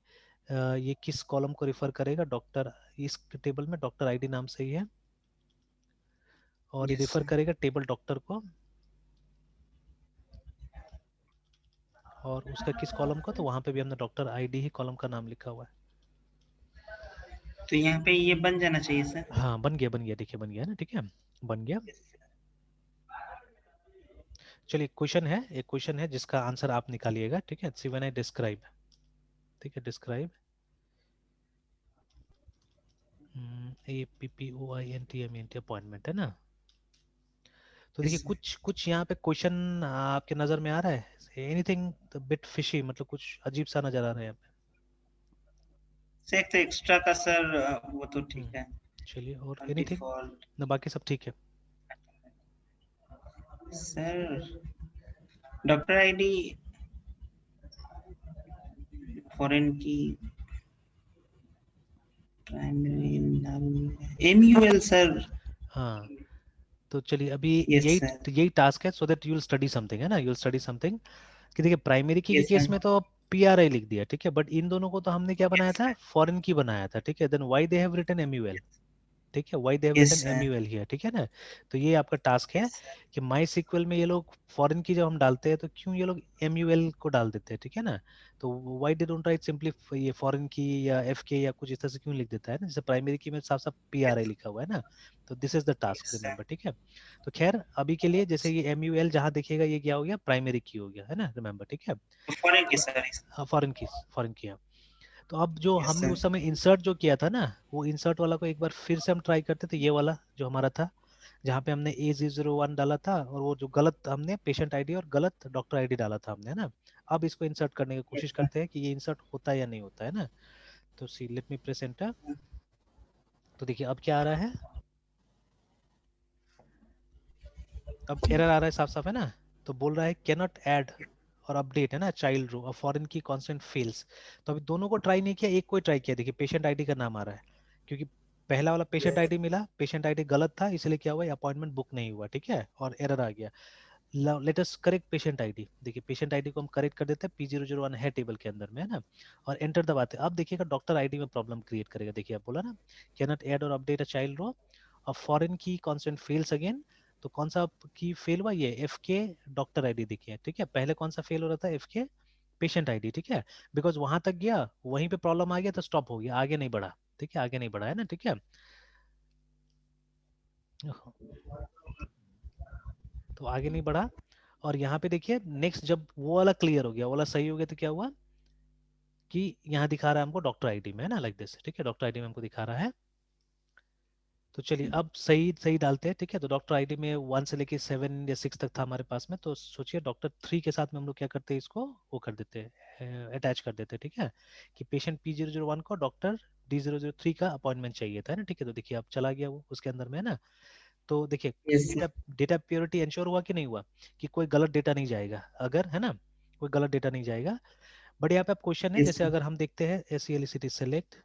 ये किस कॉलम को रिफर करेगा, डॉक्टर, इस टेबल में डॉक्टर आईडी नाम से ही है, और ये यस रिफर सर, करेगा टेबल डॉक्टर को, और उसका किस कॉलम को, तो वहां पे भी हमने डॉक्टर आईडी ही कॉलम का नाम लिखा हुआ है। तो यहाँ पे ये बन जाना चाहिए सर। हाँ बन गया, देखिए बन गया ना, ठीक है, बन गया। चलिए क्वेश्चन है, एक क्वेश्चन है जिसका आंसर आप निकालिएगा, ठीक है। सी व्हेन आई डिस्क्राइब, ठीक है, डिस्क्राइब APPOINTMENT अपॉइंटमेंट है ना। तो देखिए यस कुछ कुछ यहाँ पे क्वेश्चन आपके नजर में आ रहा है, एनीथिंग बिट फिशी, मतलब कुछ अजीब सा नजर आ रहा है यहाँ सर, एक तो एक्स्ट्रा का सर, वो तो पे। ठीक है। चलिए और एनीथिंग डिफॉल्ट ना, बाकी सब ठीक है। सर, डॉक्टर आईडी फॉरेन की प्राइमरी MUL सर। हाँ तो चलिए अभी यस यही सर, यही टास्क है, so that you will study something है ना, यू विल स्टडी समथिंग। कि देखिए प्राइमरी की के यस केस सर, में तो PRI लिख दिया, ठीक है, बट इन दोनों को तो हमने क्या बनाया यस था, सर, फॉरेन की बनाया था, ठीक है। Then why they have written MUL, ठीक है, why they have yes written sir, MUL here, ठीक है ना। तो ये आपका टास्क है यस सर, कि माई सीक्वल में ये लोग फॉरेन की जब हम डालते हैं तो क्यों ये लोग MUL को डाल देते हैं, ठीक है ना। तो why they don't write simply ये फॉरेन की या FK या कुछ इस तरह से क्यों लिख देता है ना, जैसे प्राइमरी की में साफ साफ PRI लिखा हुआ है ना। तो this is the task, yes sir. Remember, ठीक है। तो खैर अभी के लिए जैसे ये MUL जहाँ देखिएगा ये क्या हो गया, प्राइमरी की हो गया है ना, रिमेंबर, ठीक है। फॉरेन की सर। हाँ फॉरेन की, हाँ। तो अब जो यस हमने सर, उस समय इंसर्ट जो किया था ना, वो इंसर्ट वाला को एक बार फिर से हम ट्राई करते थे, ये वाला जो हमारा था, जहाँ पे हमने A001 डाला था और वो जो गलत हमने पेशेंट आईडी और गलत डॉक्टर आईडी डाला था हमने, है ना। अब इसको इंसर्ट करने की यस कोशिश सर। करते हैं कि ये इंसर्ट होता है या नहीं होता है ना। तो सी लेट मी प्रेस एंटर। तो देखिए अब क्या आ रहा है, अब एरर आ रहा है साफ साफ है ना। तो बोल रहा है कैनॉट ऐड और अपडेट है ना चाइल्ड रो, और फॉरेन की कांस्टेंट फेल्स। तो अभी दोनों को ट्राई नहीं किया, एक को ही ट्राई किया, देखिए पेशेंट आईडी का नाम आ रहा है, क्योंकि पहला वाला पेशेंट आईडी मिला, पेशेंट आईडी गलत था, इसलिए क्या हुआ, अपॉइंटमेंट बुक नहीं हुआ, ठीक है, और एरर आ गया। Let us correct patient ID, देखिए पेशेंट आईडी को हम करेक्ट कर देते हैं, P001 है टेबल के अंदर में है ना, और एंटर दबाते हैं। अब देखिएगा डॉक्टर आईडी में प्रॉब्लम क्रिएट करेगा, देखिए आप बोला ना कैनॉट ऐड और अपडेट अ चाइल्ड रो, और फॉरेन की कांस्टेंट फेल्स अगेन। तो कौन सा की फेल हुआ, ये FK डॉक्टर आईडी देखिए, ठीक है, पहले कौन सा फेल हो रहा था, FK पेशेंट आईडी, ठीक है। बिकॉज वहां तक गया, वहीं पे प्रॉब्लम आ गया तो स्टॉप हो गया, आगे नहीं बढ़ा, ठीक है, आगे नहीं बढ़ा है ना, ठीक है। तो आगे नहीं बढ़ा, और यहाँ पे देखिए नेक्स्ट जब वो वाला क्लियर हो गया, वो वाला सही हो गया, तो क्या हुआ कि यहाँ दिखा रहा है हमको डॉक्टर आईडी में है ना, लाइक दिस, ठीक है, डॉक्टर आईडी में हमको दिखा रहा है। तो चलिए अब सही सही डालते हैं, ठीक है। तो डॉक्टर आईडी में 1 से लेके 7 या 6 तक था हमारे पास में, तो सोचिए डॉक्टर 3 के साथ में हम लोग क्या करते हैं, इसको वो कर देते हैं, अटैच कर देते हैं, ठीक है, कि पेशेंट P001 को डॉक्टर D003 का अपॉइंटमेंट चाहिए था ना, ठीक है। तो देखिए अब चला गया वो उसके अंदर में है ना। तो देखिए yes sir. Data data purity ensure हुआ कि नहीं हुआ, कि कोई गलत डेटा नहीं जाएगा अगर, है ना, कोई गलत डेटा नहीं जाएगा। बट यहाँ पे अब क्वेश्चन है, यस जैसे सर। अगर हम देखते हैं SELECT select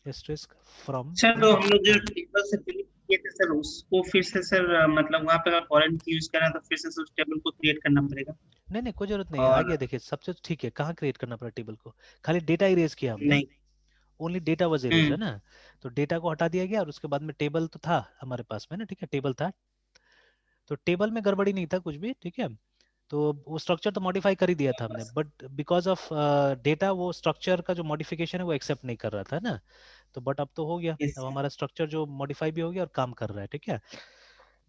asterisk from, sir, है तो ना। हम लोग जो हाँ टेबल से क्लिक किए थे सर, उसको फिर से सर, मतलब वहां पे अगर फॉरेन की यूज करना है तो फिर से उस टेबल को क्रिएट करना पड़ेगा। नहीं नहीं कोई जरूरत नहीं है, आ और गया देखिए सबसे ठीक है, कहाँ क्रिएट करना पड़ा टेबल को, खाली डेटा इरेज किया हमने, नहीं। ओनली डेटा वाज इरेज है हम्म। ना। तो डेटा को हटा दिया गया, और उसके बाद में टेबल तो था हमारे पास में ना, ठीक है, टेबल था, तो टेबल में गड़बड़ी नहीं था कुछ भी, ठीक है। तो वो स्ट्रक्चर तो मॉडिफाई कर ही दिया था हमने, बट बिकॉज ऑफ डेटा वो स्ट्रक्चर का जो मॉडिफिकेशन है वो एक्सेप्ट नहीं कर रहा था ना। तो बट अब तो हो गया, यस अब सर। हमारा स्ट्रक्चर जो मॉडिफाई भी हो गया और काम कर रहा है, ठीक है।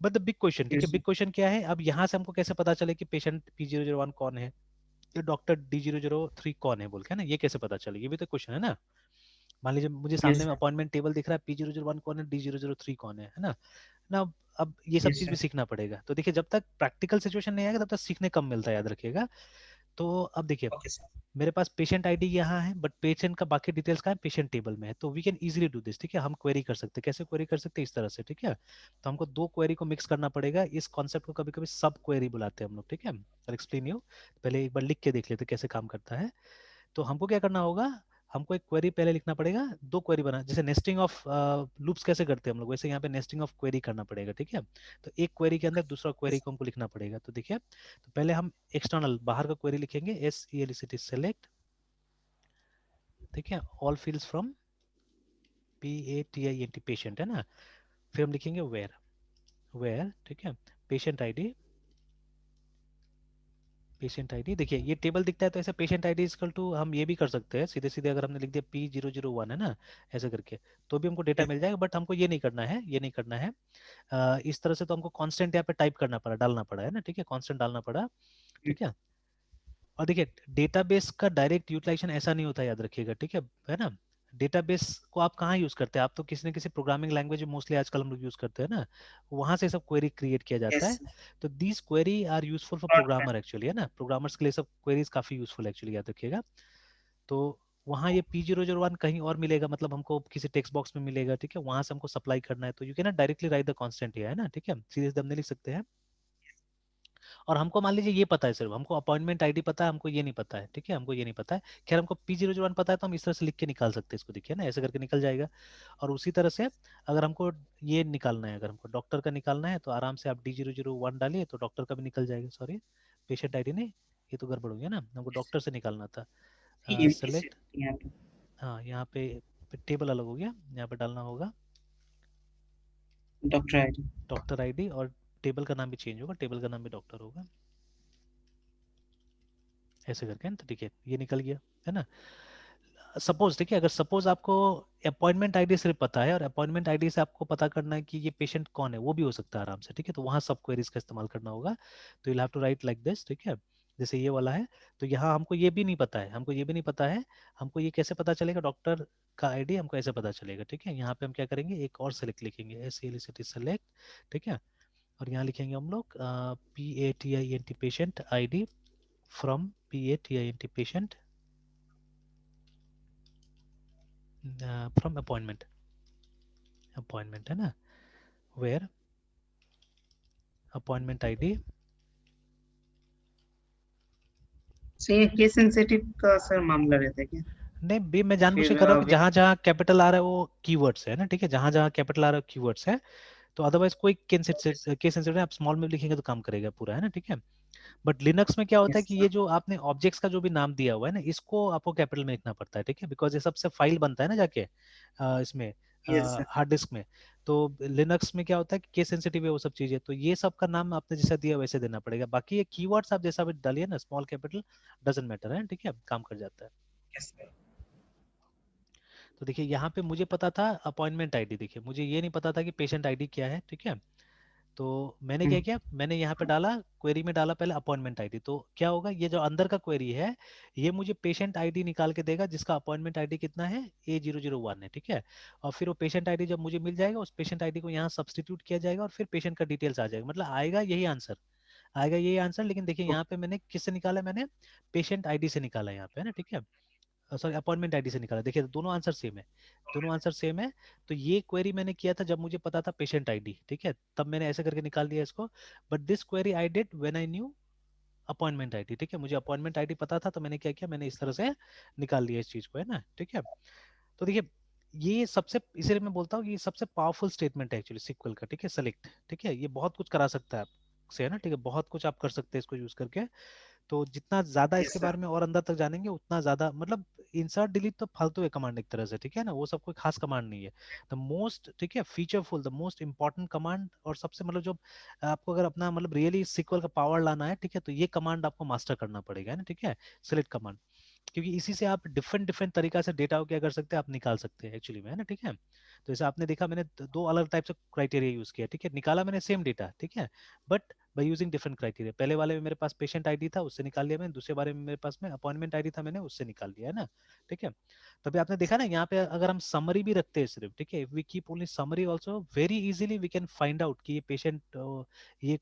बट द बिग क्वेश्चन, ठीक है, यस बिग क्वेश्चन क्या है, अब यहाँ से हमको कैसे पता चले कि पेशेंट P001 कौन है, ये डॉक्टर D003 कौन है बोल के, है ना, ये कैसे पता चले, ये भी तो क्वेश्चन है ना। मान लीजिए मुझे यस सामने में सर। अपॉइंटमेंट टेबल दिख रहा है, P001 कौन है, D003 कौन है ना। ना अब ये सब यस चीज भी सर। सीखना पड़ेगा। तो देखिए जब तक प्रैक्टिकल सिचुएशन नहीं आएगा तब तक सीखने कम मिलता है, याद रखिएगा। तो अब देखिए ओके सर। मेरे पास पेशेंट आईडी यहाँ है, बट पेशेंट का बाकी डिटेल्स का है पेशेंट टेबल में है, तो we can easily do this, ठीक है। हम क्वेरी कर सकते हैं, कैसे क्वेरी कर सकते हैं, इस तरह से, ठीक है। तो हमको दो क्वेरी को मिक्स करना पड़ेगा, इस कॉन्सेप्ट को कभी कभी सब क्वेरी बुलाते हैं हम लोग, ठीक है। और एक्सप्लेन यू, पहले एक बार लिख के देख लेते हैं कैसे काम करता है। तो हमको क्या करना होगा, हमको एक क्वेरी पहले लिखना पड़ेगा, दो क्वेरी बना, जैसे नेस्टिंग ऑफ लूप्स कैसे करते हैं हम लोग, वैसे यहाँ पे नेस्टिंग ऑफ क्वेरी करना पड़ेगा, ठीक है। तो एक क्वेरी के अंदर दूसरा क्वेरी को हमको लिखना पड़ेगा। तो देखिए, तो पहले हम एक्सटर्नल बाहर का क्वेरी लिखेंगे, SELECT सेलेक्ट, ठीक है, all fields from PATINT patient, है ना। फिर हम लिखेंगे वेयर, ठीक है, पेशेंट आईडी, पेशेंट आईडी। देखिए ये टेबल दिखता है, तो ऐसे पेशेंट आईडी इक्वल टू हम ये भी कर सकते हैं सीधे सीधे, अगर हमने लिख दिया P001, है ना, ऐसे करके, तो भी हमको डेटा मिल जाएगा। बट हमको ये नहीं करना है, ये नहीं करना है, इस तरह से तो हमको कांस्टेंट यहाँ पे टाइप करना पड़ा, डालना पड़ा, है ना, ठीक है, कांस्टेंट डालना पड़ा, ठीक है। और देखिए डेटाबेस का डायरेक्ट यूटिलाइजेशन ऐसा नहीं होता, याद रखिएगा, ठीक है ना। डेटाबेस को आप कहाँ यूज करते हैं, आप तो किसी न किसी प्रोग्रामिंग लैंग्वेज मोस्टली आजकल हम लोग यूज करते हैं ना, वहां से सब क्वेरी क्रिएट किया जाता यस है। सर। तो these query are useful for plot कर। प्रोग्रामर एक्चुअली, है ना, प्रोग्रामर्स के लिए सब क्वेरीज काफी यूजफुल एक्चुअली, याद रखिएगा। तो वहाँ ये P001 कहीं और मिलेगा, मतलब हमको किसी टेक्स्ट बॉक्स में मिलेगा, ठीक है, वहां से हमको सप्लाई करना है, तो you can not directly right the constant here, है ना, ठीक है, सीधे सीधे हम नहीं लिख सकते हैं। और हमको मान लीजिए ये पता है, सिर्फ हमको अपॉइंटमेंट आईडी पता है, हमको ये नहीं पता है, ठीक है, हमको ये नहीं पता है। खैर हमको P001 पता है, तो हम इस तरह से लिख के निकाल सकते हैं इसको, देखिए ना, ऐसे करके निकल जाएगा। और उसी तरह से अगर हमको ये निकालना है, अगर हमको डॉक्टर का निकालना है, तो आराम से आप D001 डालिए तो डॉक्टर का भी निकल जाएगा, सॉरी पेशेंट आईडी नहीं, ये तो गड़बड़ हो गया ना, हमको डॉक्टर से निकालना था। ये सेलेक्ट, यहाँ पे। हाँ यहाँ पे टेबल अलग हो गया, यहाँ पे डालना होगा डॉक्टर आईडी। डॉक्टर आईडी, और टेबल का नाम भी चेंज होगा, टेबल का नाम भी डॉक्टर होगा, ऐसे करके ना, तो ठीक है ये निकल गया, है ना। सपोज, ठीक है, अगर सपोज आपको अपॉइंटमेंट आईडी सिर्फ पता है, और अपॉइंटमेंट आईडी से आपको पता करना है कि ये पेशेंट कौन है, वो भी हो सकता है आराम से, ठीक है, तो वहाँ सब क्वेरीज का इस्तेमाल करना होगा। तो you have to write like this, ठीक है, जैसे ये वाला है। तो यहाँ हमको ये भी नहीं पता है, हमको ये भी नहीं पता है, हमको ये कैसे पता चलेगा, डॉक्टर का आईडी हमको ऐसे पता चलेगा, ठीक है। यहाँ पे हम क्या करेंगे, एक और सेलेक्ट लिखेंगे, SELECT सेलेक्ट, ठीक है। और यहाँ लिखेंगे हम लोग PATINT patient ID from PATINT patient from appointment, है ना, वेयर अपॉइंटमेंट आईडी। सर ये केस सेंसिटिव का सर मामला रहता है क्या? नहीं भी मैं जानबूझ के फिर कर रहा हूँ कि जहां जहां कैपिटल आ रहा है वो कीवर्ड्स है ना, ठीक है, जहां जहां कैपिटल आ रहा है कीवर्ड्स है। तो अदरवाइज कोई केस सेंसिटिव आप स्मॉल में लिखेंगे तो काम करेगा पूरा, है ना, ठीक है। बट लिनक्स में क्या होता है यस कि ये सर। जो आपने ऑब्जेक्ट्स का जो भी नाम दिया हुआ है ना, इसको आपको कैपिटल में लिखना पड़ता है, ठीक है, बिकॉज ये सबसे फाइल बनता है ना जाके इसमें यस सर। हार्ड डिस्क में। तो लिनक्स में क्या होता है कि केस सेंसिटिव है वो सब चीजें, तो ये सब का नाम आपने जैसा दिया वैसे देना पड़ेगा। बाकी ये कीवर्ड्स आप जैसा भी डालिए ना, स्मॉल कैपिटल डजेंट मैटर, है, ठीक है, काम कर जाता है। Yes sir. तो देखिए यहाँ पे मुझे पता था अपॉइंटमेंट आईडी, देखिए मुझे ये नहीं पता था कि पेशेंट आईडी क्या है, ठीक है। तो मैंने क्या किया, मैंने यहाँ पे डाला, क्वेरी में डाला पहले अपॉइंटमेंट आईडी, तो क्या होगा, ये जो अंदर का क्वेरी है ये मुझे पेशेंट आईडी निकाल के देगा, जिसका अपॉइंटमेंट आईडी कितना है, A001 है, ठीक है। और फिर वो पेशेंट आईडी जब मुझे मिल जाएगा, उस पेशेंट आईडी को यहाँ सब्सटीट्यूट किया जाएगा, और फिर पेशेंट का डिटेल्स आ जाएगा, मतलब आएगा यही आंसर, आएगा यही आंसर। लेकिन देखिए यहाँ पे मैंने किससे निकाला, मैंने पेशेंट आईडी से निकाला यहाँ पे, है ना, ठीक है, सॉरी अपॉइंटमेंट आईडी से निकाला। देखिए दोनों आंसर सेम है, दोनों आंसर सेम है। तो ये क्वेरी मैंने किया था जब मुझे पता था पेशेंट आईडी, ठीक है, तब मैंने ऐसे करके निकाल दिया इसको। But this query I did when I knew appointment ID, ठीक है, मुझे अपॉइंटमेंट आईडी पता था, तो मैंने क्या किया, मैंने इस तरह से निकाल लिया इस चीज को, है ना, ठीक है। तो देखिए ये सबसे, इसीलिए मैं बोलता हूँ कि ये सबसे पावरफुल स्टेटमेंट है एक्चुअली सीक्वल का, ठीक है, सेलेक्ट, ठीक है, ये बहुत कुछ करा सकता है आपसे, है ना, ठीक है, बहुत कुछ आप कर सकते हैं इसको यूज करके। तो जितना ज्यादा इसके यस सर। बारे में और अंदर तक जानेंगे उतना ज्यादा, मतलब इंसर्ट डिलीट तो फालतू है कमांड एक तरह से, ठीक है ना, वो सब कोई खास कमांड नहीं है। द मोस्ट, ठीक है, फीचरफुल, द मोस्ट इंपॉर्टेंट कमांड, और सबसे मतलब जो आपको अगर अपना मतलब रियली सीक्वल का पावर लाना है, ठीक है, तो ये कमांड आपको मास्टर करना पड़ेगा, है ना, ठीक है, सिलेक्ट कमांड। क्योंकि इसी से आप डिफरेंट डिफरेंट तरीका से डेटा को क्या कर सकते हैं, आप निकाल सकते हैं एक्चुअली में, है ना, ठीक है। तो जैसे आपने देखा मैंने दो अलग टाइप से क्राइटेरिया यूज किया, ठीक है, निकाला मैंने सेम डेटा, ठीक है, but by using different criteria. पहले वाले में मेरे पास पेशेंट आईडी था, उससे निकाल लिया मैंने, दूसरे बारे में मेरे पास में अपॉइंटमेंट आईडी था, मैंने उससे निकाल लिया, है ना, ठीक है। तभी आपने देखा ना यहाँ पे अगर हम समरी भी रखते हैं सिर्फ, ठीक है, we keep only summary also, very easily we can find out कि ये पेशेंट ये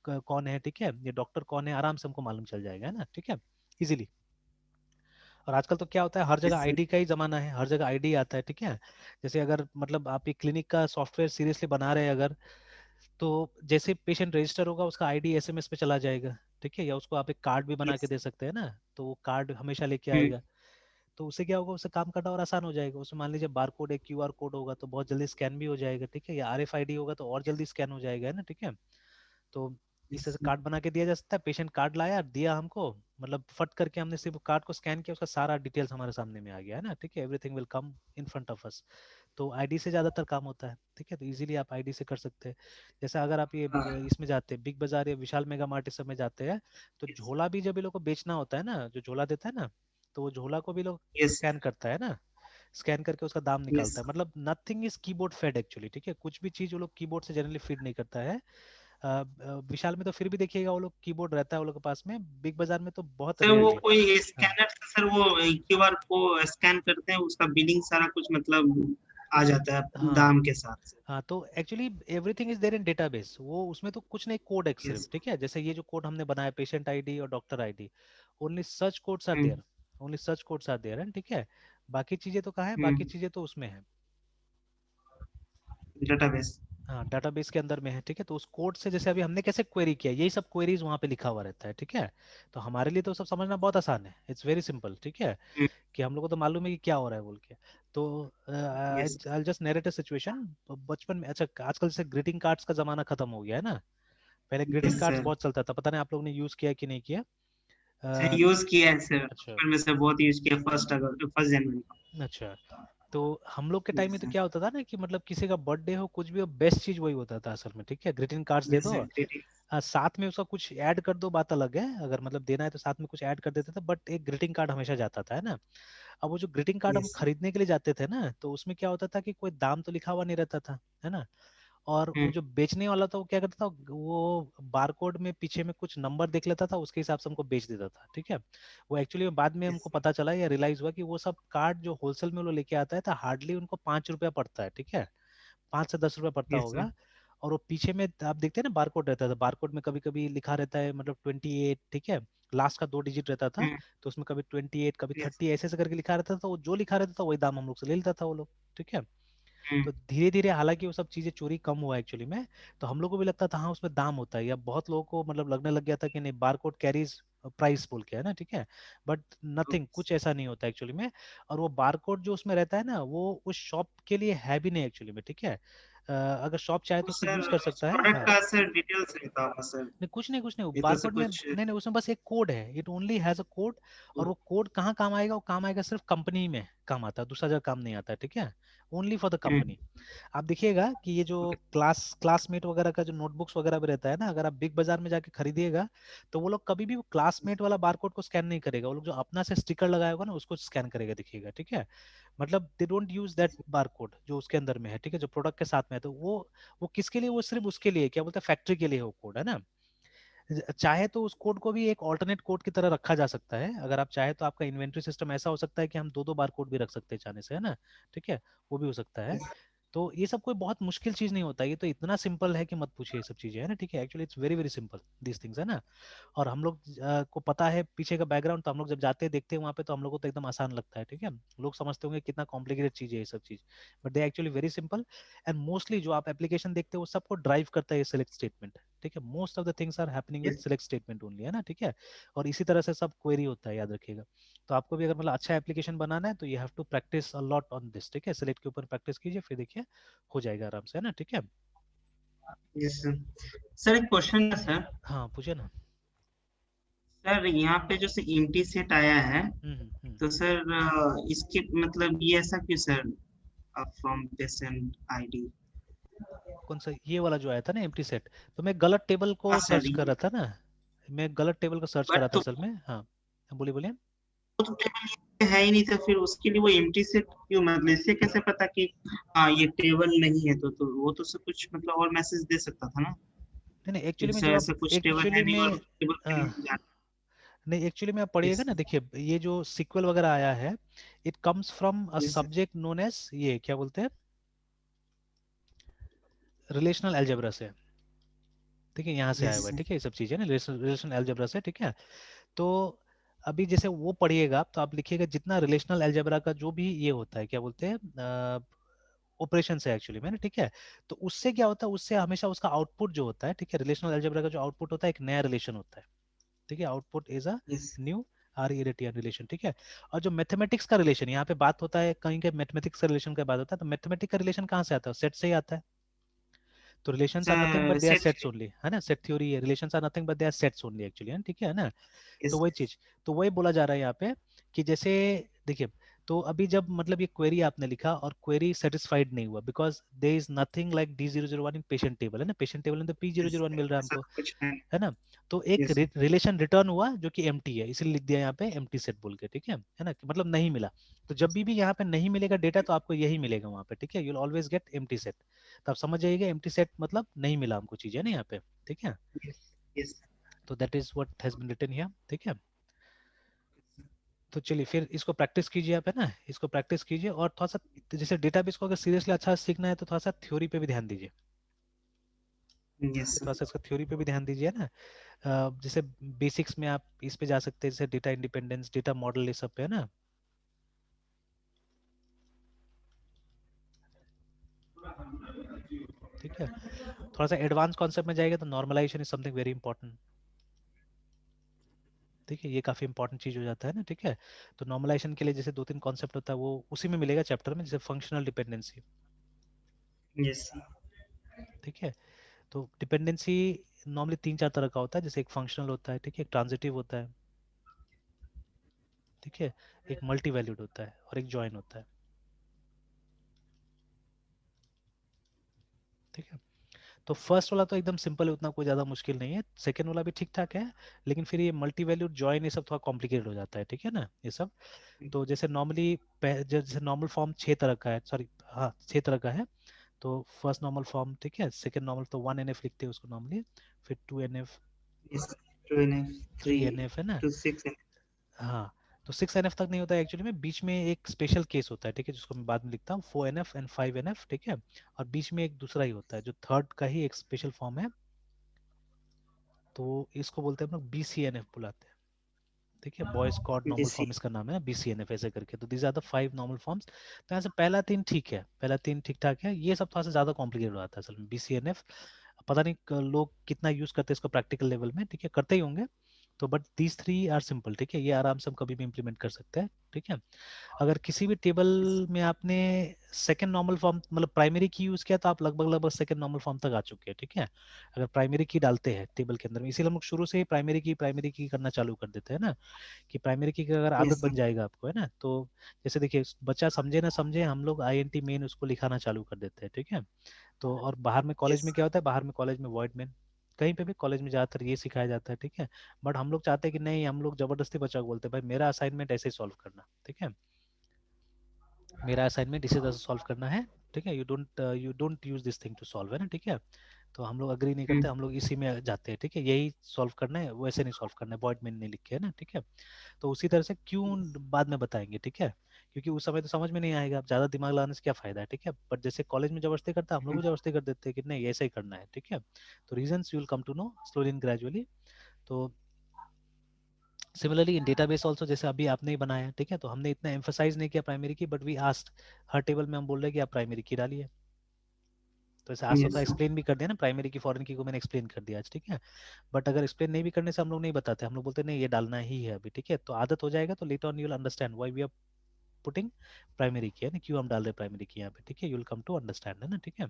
कौन है, ठीक है, ये डॉक्टर कौन है, आराम से हमको मालूम चल जाएगा, है ना, ठीक है, इजीली। और आजकल तो क्या होता है, हर जगह यस सर। आईडी का ही जमाना है, हर जगह आईडी आता है, ठीक है। जैसे अगर मतलब आप एक क्लिनिक का सॉफ्टवेयर सीरियसली बना रहे हैं अगर, तो जैसे पेशेंट रजिस्टर होगा उसका आईडी एसएमएस पे चला जाएगा, ठीक है, या उसको आप एक कार्ड भी बना के यस। दे सकते हैं ना, तो वो कार्ड हमेशा लेके हम्म। आएगा। तो उससे क्या होगा, उससे काम करना और आसान हो जाएगा। उसमें मान लीजिए बार कोड एक क्यूआर कोड होगा तो बहुत जल्दी स्कैन भी हो जाएगा, ठीक है, या आरएफआईडी होगा तो और जल्दी स्कैन हो जाएगा, है ना, ठीक है। तो इस यस तरह से सर। कार्ड बना के दिया जा सकता है, पेशेंट कार्ड लाया दिया हमको, मतलब फट करके हमने सिर्फ कार्ड को स्कैन किया, उसका सारा डिटेल्स हमारे सामने में आ गया, है ना, ठीक है, everything will come in front of us. तो आईडी से ज्यादातर काम होता है, ठीक है, तो इजीली आप आईडी से कर सकते हैं। जैसे अगर आप ये हाँ। इसमें जाते हैं बिग बाजार या विशाल मेगा मार्ट इस सब में जाते हैं, तो यस। झोला भी जब ये लोग को बेचना होता है ना, जो झोला देता है ना, तो वो झोला को भी लोग यस स्कैन करता है ना, स्कैन करके उसका दाम यस। निकालता है। मतलब nothing is keyboard fed actually, ठीक है, कुछ भी चीज वो लोग कीबोर्ड से जनरली फीड नहीं करता है। विशाल में तो फिर भी देखिएगा वो लोग कीबोर्ड रहता है वो लोग के पास में, बिग बाजार में तो बहुत सर वो रेयरली। कोई हाँ स्कैनर से सर वो क्यूआर को स्कैन करते हैं, उसका बिलिंग सारा कुछ मतलब आ जाता है हाँ दाम के साथ से। हाँ, तो actually everything is there in database, वो उसमें तो कुछ नहीं, कोड है सिर्फ, यस। ठीक है, जैसे ये जो कोड हमने बनाया पेशेंट आईडी और doctor ID, only search codes are hmm. There, only search codes are there, ठीक है। बाकी चीजें तो कहाँ है, बाकी हम्म। चीजें तो उसमें है। डेटाबेस। हाँ डाटाबेस के अंदर में है, ठीक है, तो उस कोड से जैसे अभी हमने कैसे क्वेरी किया, यही सब क्वेरीज वहाँ पे लिखा हुआ रहता है, ठीक है। तो हमारे लिए तो सब समझना बहुत आसान है, इट्स वेरी सिंपल, ठीक है, हम्म। कि हम लोग को तो मालूम है कि क्या हो रहा है बोल के। तो yes. I just narrate a situation. बचपन में, अच्छा आजकल जैसे ग्रीटिंग कार्ड्स का जमाना खत्म हो गया है ना, पहले ग्रीटिंग यस कार्ड्स सर। बहुत चलता था, पता नहीं आप लोग ने यूज किया है कि नहीं किया। सर अ, यूज किया है सर, अच्छा बचपन में से बहुत यूज किया, फर्स्ट जनवरी को। अच्छा। तो हम लोग के टाइम यस में तो सर। क्या होता था ना कि मतलब किसी का बर्थडे हो कुछ भी हो, बेस्ट चीज वही होता था असल में, ठीक है, ग्रीटिंग कार्ड्स दे यस दो। सर। ग्रीटिंग्स। हाँ साथ में उसका कुछ ऐड कर दो, बात अलग है, अगर मतलब देना है तो साथ में कुछ ऐड कर देते थे, बट एक ग्रीटिंग कार्ड हमेशा जाता था, है ना। अब वो जो ग्रीटिंग कार्ड हम यस सर। खरीदने के लिए जाते थे ना, तो उसमें क्या होता था कि कोई दाम तो लिखा हुआ नहीं रहता था, है ना। और वो हम्म। जो बेचने वाला था वो क्या करता था, वो बारकोड में पीछे में कुछ नंबर देख लेता था, उसके हिसाब से हमको बेच देता था, ठीक है। वो एक्चुअली बाद में हमको यस पता चला या रियलाइज हुआ कि वो सब कार्ड जो होलसेल में वो लेके आता है तो हार्डली उनको 5 रुपया पड़ता है, ठीक है, 5 से 10 रुपया पड़ता यस सर। होगा। और वो पीछे में आप देखते हैं ना बारकोड रहता था, बारकोड में कभी कभी लिखा रहता है मतलब 28, ठीक है, लास्ट का 2 डिजिट रहता था, हम्म। तो उसमें कभी 28 कभी यस। 30 ऐसे ऐसे करके लिखा रहता था, तो वो जो लिखा रहता था वही दाम हम लोग से ले लेता था वो लोग, ठीक है। हम्म। तो धीरे धीरे हालांकि वो सब चीजें चोरी कम हुआ एक्चुअली में, तो हम लोग को भी लगता था हाँ उसमें दाम होता है, या बहुत लोगों को मतलब लगने लग गया था कि नहीं बार कोड कैरीज प्राइस बोल के, है ना, ठीक है। बट नथिंग, कुछ ऐसा नहीं होता एक्चुअली में। और वो बार कोड जो उसमें रहता है ना, वो उस शॉप के लिए है भी नहीं एक्चुअली में, ठीक है। अगर शॉप चाहे तो तो उसको सर यूज कर उस सकता है, प्रोडक्ट हाँ। का सर डिटेल्स रहता होगा सर। नहीं कुछ नहीं, ये तो सर बारकोड में कुछ। नहीं नहीं, उसमें बस एक कोड है, it only has a code. और वो कोड कहाँ काम आएगा, वो काम आएगा सिर्फ कंपनी में काम आता है, दूसरा जगह काम नहीं आता है, ठीक है, only for the hmm. Company. आप देखिएगा कि ये जो ओके। क्लासमेट वगैरह का जो नोटबुक्स वगैरह भी रहता है ना, अगर आप बिग बाजार में जाके खरीदिएगा, तो वो लोग कभी भी वो क्लासमेट वाला बारकोड को स्कैन नहीं करेगा, वो लोग जो अपना से स्टिकर लगाया होगा ना उसको स्कैन करेगा, देखिएगा, ठीक है। मतलब they don't use that barcode जो उसके अंदर में है, ठीक है, जो प्रोडक्ट के साथ में है, तो वो किसके लिए, वो सिर्फ उसके लिए, क्या बोलते हैं, फैक्ट्री के लिए वो कोड है ना। चाहे तो उस कोड को भी एक ऑल्टरनेट कोड की तरह रखा जा सकता है, अगर आप चाहे तो आपका इन्वेंट्री सिस्टम ऐसा हो सकता है कि हम दो दो बार कोड भी रख सकते हैं चाहने से, है ना, ठीक है, वो भी हो सकता है। तो ये सब कोई बहुत मुश्किल चीज नहीं होता, ये तो इतना सिंपल है कि मत पूछिए ये सब चीजें, है ना, ठीक है, actually it's very very simple these things, है ना। और हम लोग को पता है पीछे का बैकग्राउंड, तो हम लोग जब जाते हैं देखते हैं वहाँ पे, तो हम लोग को तो एकदम आसान लगता है, ठीक है। लोग समझते होंगे कितना कॉम्प्लिकेटेड चीज है ये सब चीज, but they actually very simple. And mostly जो आप एप्लीकेशन देखते हो वो सबको ड्राइव करता है ये सिलेक्ट स्टेटमेंट, ठीक है, most of the things are happening with yes. Select statement only, है ना, ठीक है। और इसी तरह से सब क्वेरी होता है, याद रखिएगा। तो आपको भी अगर मतलब अच्छा एप्लीकेशन बनाना है तो you have to practice a lot on this, ठीक है, सिलेक्ट के ऊपर प्रैक्टिस कीजिए, फिर देखिए हो जाएगा आराम से, है ना, ठीक है। Yes sir. सर एक क्वेश्चन है सर। हाँ पूछे ना। सर यहाँ पे जो से एम्प्टी सेट आया है, हम्म। तो सर इसके मतलब ये ऐसा क्यों सर, फ्रॉम पेशेंट आईडी? कौन सा ये वाला जो आया था ना एम्प्टी सेट, तो मैं गलत टेबल हाँ को सर, सर्च कर ये रहा था ना, मैं गलत टेबल को सर्च कर रहा बट था तो असल में। हाँ बोलिए बोलिए। वो तो टेबल ये है ही नहीं, तो फिर उसके लिए वो एम्प्टी सेट क्यों? मतलब इससे कैसे पता कि हाँ ये टेबल नहीं है, तो वो तो सब कुछ मतलब और मैसेज दे सकता था ना नहीं नहीं, कि एक्चुअली में सर जब आप ऐसा कुछ टेबल एक्चुअली है नहीं, और में टेबल आ, पे नहीं जाना। नहीं एक्चुअली में आप पढ़िएगा यस ना, देखिए ये जो सीक्वल वगैरह आया है, it comes from a yes sir. Subject known as, ये क्या बोलते हैं, रिलेशनल अलजेब्रा से। ठीक है, यहाँ से आया यस हुआ है, सर। ठीक है, ये सब चीजें ना रिलेशनल अलजेब्रा से, ठीक है। तो अभी जैसे वो पढ़िएगा तो आप लिखिएगा जितना रिलेशनल अलजेब्रा का जो भी ये होता है, क्या बोलते हैं, ऑपरेशन है एक्चुअली में ना, ठीक है। तो उससे क्या होता है, उससे हमेशा उसका आउटपुट जो होता है, ठीक है, रिलेशनल अलजेब्रा का जो आउटपुट होता है एक नया रिलेशन होता है, ठीक है, output is a yes new or iteration relation, ठीक है। और जो मैथमेटिक्स का रिलेशन यहाँ पे बात होता है, कहीं के मैथमेटिक्स का रिलेशन का बात होता है, तो मैथमेटिक्स का रिलेशन कहाँ से आता है, सेट से ही आता है। तो relations are nothing but sir they are set. Sets only, है ना, सेट थ्योरी है, relations are nothing but they are sets only actually, है ना, ठीक है ना। तो यस वही चीज, तो वही बोला जा रहा है यहाँ पे कि जैसे देखिए, तो अभी जब मतलब ये क्वेरी आपने लिखा और क्वेरी सेटिस्फाइड नहीं हुआ, because they is nothing like D001 in patient table, है ना, पेशेंट टेबल में तो यस, P001 मिल रहा है ऐसा हमको, तो कुछ है। है ना। तो एक यस रिलेशन रिटर्न हुआ जो कि एम्प्टी है, इसलिए लिख दिया यहाँ पे एम्प्टी सेट बोल के, ठीक है ना, कि मतलब नहीं मिला। तो जब भी यहाँ पे नहीं मिलेगा डेटा तो आपको यही मिलेगा वहाँ पे, ठीक है, you will always get empty set. तो आप समझ जाइएगा एम्प्टी सेट मतलब नहीं मिला हमको चीज़, है ना यहाँ पे, ठीक है। Yes yes. तो that is what has been written here, ठीक है। तो चलिए फिर इसको प्रैक्टिस कीजिए आप, है ना, इसको प्रैक्टिस कीजिए, और थोड़ा सा जैसे डेटाबेस को अगर सीरियसली अच्छा सीखना है तो थोड़ा सा थ्योरी पे भी ध्यान दीजिए, यस थोड़ा सा इसका थ्योरी पे भी ध्यान दीजिए ना। जैसे बेसिक्स में आप इस पे जा सकते हैं, जैसे डेटा इंडिपेंडेंस, डेटा मॉडल, ये सब पे, है ना, ठीक है। थोड़ा सा एडवांस कॉन्सेप्ट में जाएगा तो normalization is something very important, ठीक है, ये काफी इंपॉर्टेंट चीज हो जाता है ना, ठीक है। तो नॉर्मलाइजेशन के लिए जैसे दो तीन कॉन्सेप्ट होता है, वो उसी में मिलेगा चैप्टर में, जैसे फंक्शनल डिपेंडेंसी, यस ठीक है। तो डिपेंडेंसी नॉर्मली तीन चार तरह का होता है, जैसे एक फंक्शनल होता है, ठीक है, एक ट्रांजिटिव होता है, ठीक है, एक मल्टी वैल्यूड होता है, और एक जॉइन होता है, ठीक है। तो फर्स्ट वाला तो एकदम सिंपल है, उतना कोई ज़्यादा मुश्किल नहीं है, सेकंड वाला भी ठीक ठाक है, लेकिन फिर ये मल्टी वैल्यूड जॉइन ये सब थोड़ा कॉम्प्लिकेटेड हो जाता है, ठीक है ना, ये सब। तो जैसे नॉर्मली जैसे नॉर्मल फॉर्म छः तरह का है, सॉरी हाँ छः तरह का है। तो फर्स्ट नॉर्मल फॉर्म, ठीक है, सेकंड नॉर्मल तो 1NF लिखते हैं उसको नॉर्मली, फिर 2NF, यस। 2 NF, 3 3NF, है ना। to 6 NF। हाँ, तो 6NF तक नहीं होता है एक्चुअली में, बीच में एक स्पेशल केस होता है, ठीक है, जिसको मैं बाद में लिखता हूँ, 4NF एंड 5NF, ठीक है। और बीच में एक दूसरा ही होता है जो थर्ड का ही एक स्पेशल फॉर्म है, तो इसको बोलते हैं हम लोग BCNF बुलाते हैं, ठीक है, Boyce Codd normal BC। Form इसका नाम है, BCNF ऐसे करके। तो these are the 5 normal forms. तो यहाँ से पहला तीन ठीक है, पहला तीन ठीक ठाक है, ये सब थोड़ा सा ज्यादा कॉम्प्लिकेटेड हो जाता है असल में, BCNF। पता नहीं लोग कितना यूज करते हैं इसको प्रैक्टिकल लेवल में, ठीक है, करते ही होंगे। तो but these three are simple, ठीक है, ये आराम से हम कभी भी इंप्लीमेंट कर सकते हैं, ठीक है। अगर किसी भी टेबल में आपने सेकंड नॉर्मल फॉर्म मतलब प्राइमरी की यूज किया तो आप लगभग लगभग सेकंड नॉर्मल फॉर्म तक आ चुके हैं, ठीक है। अगर प्राइमरी की डालते हैं टेबल के अंदर में, इसीलिए हम लोग शुरू से ही प्राइमरी की करना चालू कर देते हैं ना, कि प्राइमरी की अगर आदत यस बन जाएगा आपको, है ना, तो जैसे देखिए बच्चा समझे ना समझे, हम लोग INT मेन उसको लिखाना चालू कर देते हैं, ठीक है। तो और बाहर में कॉलेज यस में क्या होता है, बाहर में कॉलेज में वॉइड मेन, कहीं पे भी कॉलेज में ज़्यादातर ये सिखाया जाता है, ठीक है। बट हम लोग चाहते हैं कि नहीं, हम लोग जबरदस्ती बच्चा को बोलते हैं भाई मेरा असाइनमेंट ऐसे ही सॉल्व करना, ठीक है, मेरा असाइनमेंट इसी तरह से सॉल्व करना है, ठीक है, you don't use this thing to solve, है ना, ठीक है। तो हम लोग अग्री नहीं करते, हम लोग इसी में जाते हैं, ठीक है, यही सॉल्व करना है, वैसे नहीं सॉल्व करना है, बॉयड में नहीं लिखे, है ना, ठीक है। तो उसी तरह से क्यों बाद में बताएंगे, ठीक है, क्योंकि उस समय तो समझ में नहीं आएगा, आप ज्यादा दिमाग लगाने से क्या फायदा है, ठीक है। बट जैसे कॉलेज में जबरदस्ती करता है, हम लोग भी जबरदस्ती कर देते हैं कि नहीं ऐसा ही करना है, ठीक है। तो reasons you will come to know slowly and gradually. तो सिमिलरली इन डेटाबेस ऑल्सो, जैसे अभी आपने ही बनाया, ठीक है, तो हमने इतना एम्फोसाइज नहीं किया primary key, but we asked, हर टेबल में हम बोल रहे हैं कि आप प्राइमरी की डालिए। तो ऐसे आज थोड़ा यस एक्सप्लेन भी कर दिया ना, प्राइमरी की फॉरेन की को मैंने एक्सप्लेन कर दिया आज, ठीक है। बट अगर एक्सप्लेन नहीं भी करने से हम लोग नहीं बताते, हम लोग बोलते नहीं ये डालना ही है अभी, ठीक है, तो आदत हो जाएगा, तो later on you will understand why we are putting primary key, है ना, क्यों हम डाल रहे हैं प्राइमरी की यहाँ पे, ठीक है, you will come to understand, है ना, ठीक है।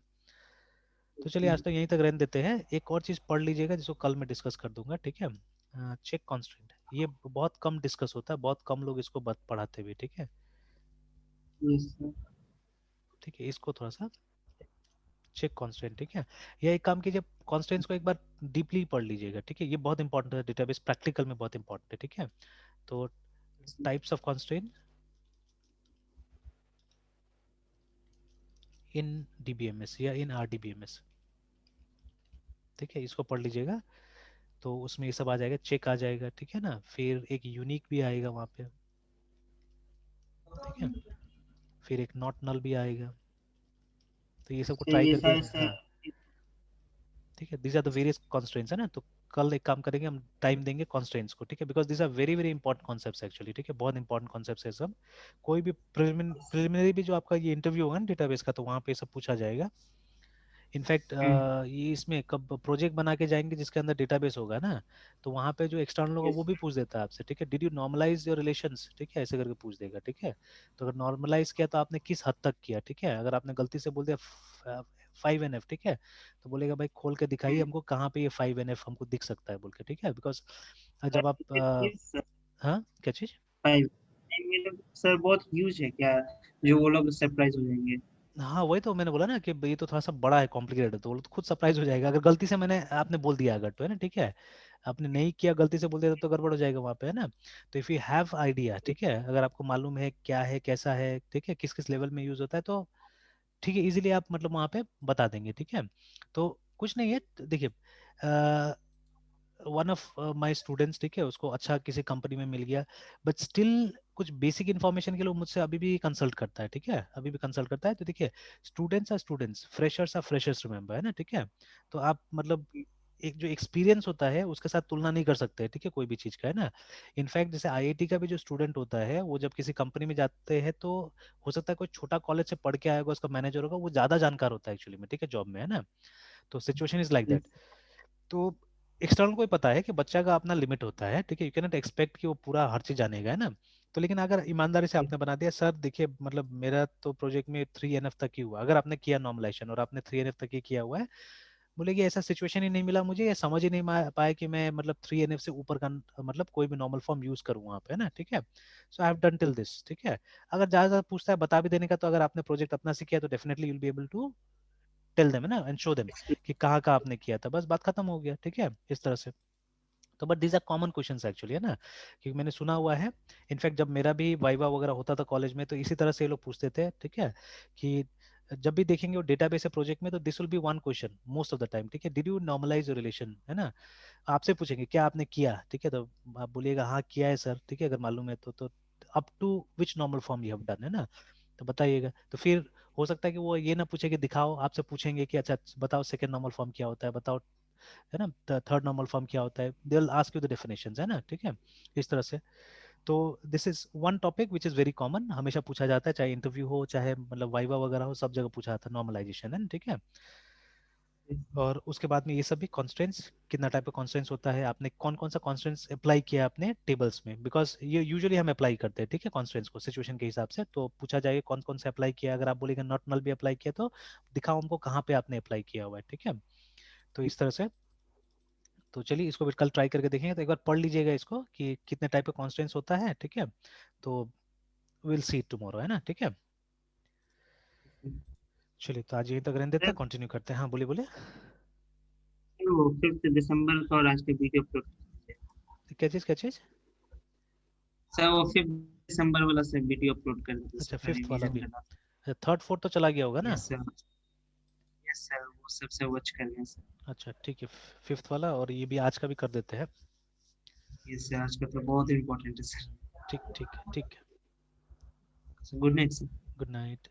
तो चलिए आज तो यहीं तक रहने देते हैं, एक और चीज पढ़ लीजिएगा जिसको कल मैं डिस्कस कर दूंगा, ठीक है। चेक कॉन्स्टेंट, ये बहुत कम डिस्कस होता है, बहुत कम लोग इसको पढ़ाते हुए, ठीक है। Yes sir. ठीक है, इसको थोड़ा सा चेक कांस्टेंट, ठीक है। या एक काम कीजिए, कांस्टेंट्स को एक बार डीपली पढ़ लीजिएगा, ठीक है, ये बहुत इंपॉर्टेंट है, डेटाबेस प्रैक्टिकल में बहुत इंपॉर्टेंट है, ठीक है। तो types of constant in DBMS या इन आरडीबीएमएस, ठीक है, इसको पढ़ लीजिएगा। तो उसमें ये सब आ जाएगा, चेक आ जाएगा, ठीक है ना, फिर एक यूनिक भी आएगा वहाँ पे, ठीक है, फिर एक नॉट नल भी आएगा। तो ये सबको ट्राई ये करके, सारे से। हाँ, ठीक है, these are the various constraints, है ना। तो कल एक काम करेंगे, हम टाइम देंगे कॉन्स्ट्रेंट्स को, ठीक है, because this are very very important concepts actually, ठीक है, बहुत इंपॉर्टेंट कॉन्सेप्ट्स है सब। कोई भी प्रिलिमिनरी भी जो आपका ये इंटरव्यू होगा ना डेटाबेस का, तो वहाँ पे सब पूछा जाएगा। इनफैक्ट ये इसमें कब प्रोजेक्ट बना के जाएंगे जिसके अंदर डेटाबेस होगा ना, तो वहाँ पे जो एक्सटर्नल होगा वो भी पूछ देता है आपसे, ठीक है, did you normalize your relations, ठीक है, ऐसे करके पूछ देगा, ठीक है। तो अगर नॉर्मलाइज किया तो आपने किस हद तक किया, ठीक है। अगर आपने गलती से बोल दिया 5NF, ठीक है, तो बोलेगा भाई खोल के दिखाइए हमको कहाँ पे ये 5NF हमको दिख सकता है बोल के, ठीक है, बिकॉज जब आप हाँ, क्या चीज़। 5 सर बहुत ह्यूज है क्या, जो वो लोग सरप्राइज हो जाएंगे। हाँ वही तो मैंने बोला ना कि ये तो थोड़ा सा बड़ा है, कॉम्प्लिकेटेड है, तो वो लोग तो खुद सरप्राइज हो जाएगा अगर गलती से मैंने आपने बोल दिया अगर, तो है ना, ठीक है। आपने नहीं किया, गलती से बोल दिया तो गड़बड़ हो जाएगा वहाँ पे, है ना। तो इफ़ यू हैव आइडिया, ठीक है, अगर आपको मालूम है क्या है कैसा है, ठीक है, किस किस लेवल में यूज होता है, तो ठीक है, इजीली आप मतलब वहाँ पे बता देंगे, ठीक है। तो कुछ नहीं है, देखिए, वन ऑफ माय स्टूडेंट्स, ठीक है, उसको अच्छा किसी कंपनी में मिल गया, बट स्टिल कुछ बेसिक इन्फॉर्मेशन के लिए वो मुझसे अभी भी कंसल्ट करता है, ठीक है, अभी भी कंसल्ट करता है। तो देखिए, students are students, freshers are freshers, remember, है ना, ठीक है। तो आप मतलब एक जो एक्सपीरियंस होता है उसके साथ तुलना नहीं कर सकते, ठीक है, कोई भी चीज़ का, है ना। इनफैक्ट जैसे आईआईटी का भी जो स्टूडेंट होता है वो जब किसी कंपनी में जाते हैं तो हो सकता है कोई छोटा कॉलेज से पढ़ के आएगा, उसका मैनेजर होगा, वो ज़्यादा जानकार होता है एक्चुअली में, ठीक है, जॉब में, है ना। तो सिचुएशन इज लाइक दैट। तो एक्सटर्नल को ही पता है कि बच्चा का अपना लिमिट होता है, ठीक है, यू कैन नॉट एक्सपेक्ट कि वो पूरा हर चीज जानेगा, है ना। तो लेकिन अगर ईमानदारी से आपने बना दिया, सर देखिए मतलब मेरा तो प्रोजेक्ट में 3NF तक ही हुआ, अगर आपने किया नॉर्मलाइजेशन और आपने 3NF तक ही किया हुआ है, बोलेगी ऐसा सिचुएशन ही नहीं मिला मुझे, या समझ ही नहीं पाया कि मैं मतलब 3NF से ऊपर का मतलब कोई भी नॉर्मल फॉर्म यूज करूँ वहाँ पे, है ना, ठीक है। So I have done till this, ठीक है। अगर ज्यादा पूछता है बता भी देने का, तो अगर आपने प्रोजेक्ट अपना से किया तो definitely you'll be able to tell them, है ना, एंड शो देम कि कहाँ कहाँ आपने किया था, बस बात खत्म हो गया, ठीक है, इस तरह से। तो but these are common questions actually, है ना, क्योंकि मैंने सुना हुआ है। इनफैक्ट जब मेरा भी वाइवा वगैरह होता था कॉलेज में, तो इसी तरह से ये लोग पूछते थे, ठीक है, कि जब भी देखेंगे वो डेटाबेस है प्रोजेक्ट में, तो this will be one question most of the time, ठीक है, did you normalize your relation, है ना। आपसे पूछेंगे क्या आपने किया, ठीक है, तो आप बोलिएगा हाँ किया है सर, ठीक है, अगर मालूम है तो up to which normal form you have done, है ना, तो बताइएगा। तो फिर हो सकता है कि वो ये ना पूछे कि दिखाओ, आपसे पूछेंगे कि अच्छा बताओ सेकंड नॉर्मल फॉर्म क्या होता है, बताओ, है ना, थर्ड नॉर्मल फॉर्म क्या होता है, they will ask you the definitions, है ना, ठीक है, इस तरह से। तो this is one topic which is very common, हमेशा पूछा जाता है, चाहे इंटरव्यू हो चाहे मतलब वाइवा वगैरह हो, सब जगह पूछा जाता है नॉर्मलाइजेशन, है ना, ठीक है। और उसके बाद में ये सब भी कॉन्स्टेंट्स, कितना टाइप का कॉन्स्टेंट्स होता है, आपने कौन कौन सा कॉन्स्टेंट्स अप्लाई किया अपने टेबल्स में, बिकॉज ये यूजुअली हम अप्लाई करते हैं, ठीक है, कॉन्स्टेंट्स को सिचुएशन के हिसाब से। तो पूछा जाएगा कौन कौन से अप्लाई किया, अगर आप बोलेंगे नॉट नल भी अप्लाई किया, तो दिखाओ हमको कहाँ पे आपने अप्लाई किया हुआ है, ठीक है। तो इस तरह से, तो चलिए इसको भी कल ट्राई करके देखेंगे, तो एक बार पढ़ लीजिएगा इसको कि कितने टाइप का कॉन्स्टेंट्स होता है, ठीक है। तो विल सी टुमारो, है ना, ठीक है। चलिए तो आज यहीं तक रहने देते हैं, सर कंटिन्यू करते हैं, हाँ बोलिए बोलिए। वो 5 दिसंबर का और आज के वीडियो अपलोड कर दीजिए। क्या चीज़, क्या चीज़। सर वो 5 दिसंबर वाला से वीडियो अपलोड कर दीजिए अच्छा सर, फिफ्थ वाला रिवीजन भी, करना। थर्ड फोर्थ तो चला गया होगा ना। Yes sir. यस सर, वो सबसे वॉच कर लें सर। अच्छा ठीक है, फिफ्थ वाला, और ये भी आज का भी कर देते हैं। यस सर, आज का तो बहुत इम्पोर्टेंट है सर। ठीक ठीक है, ठीक है। Good night sir. Good night.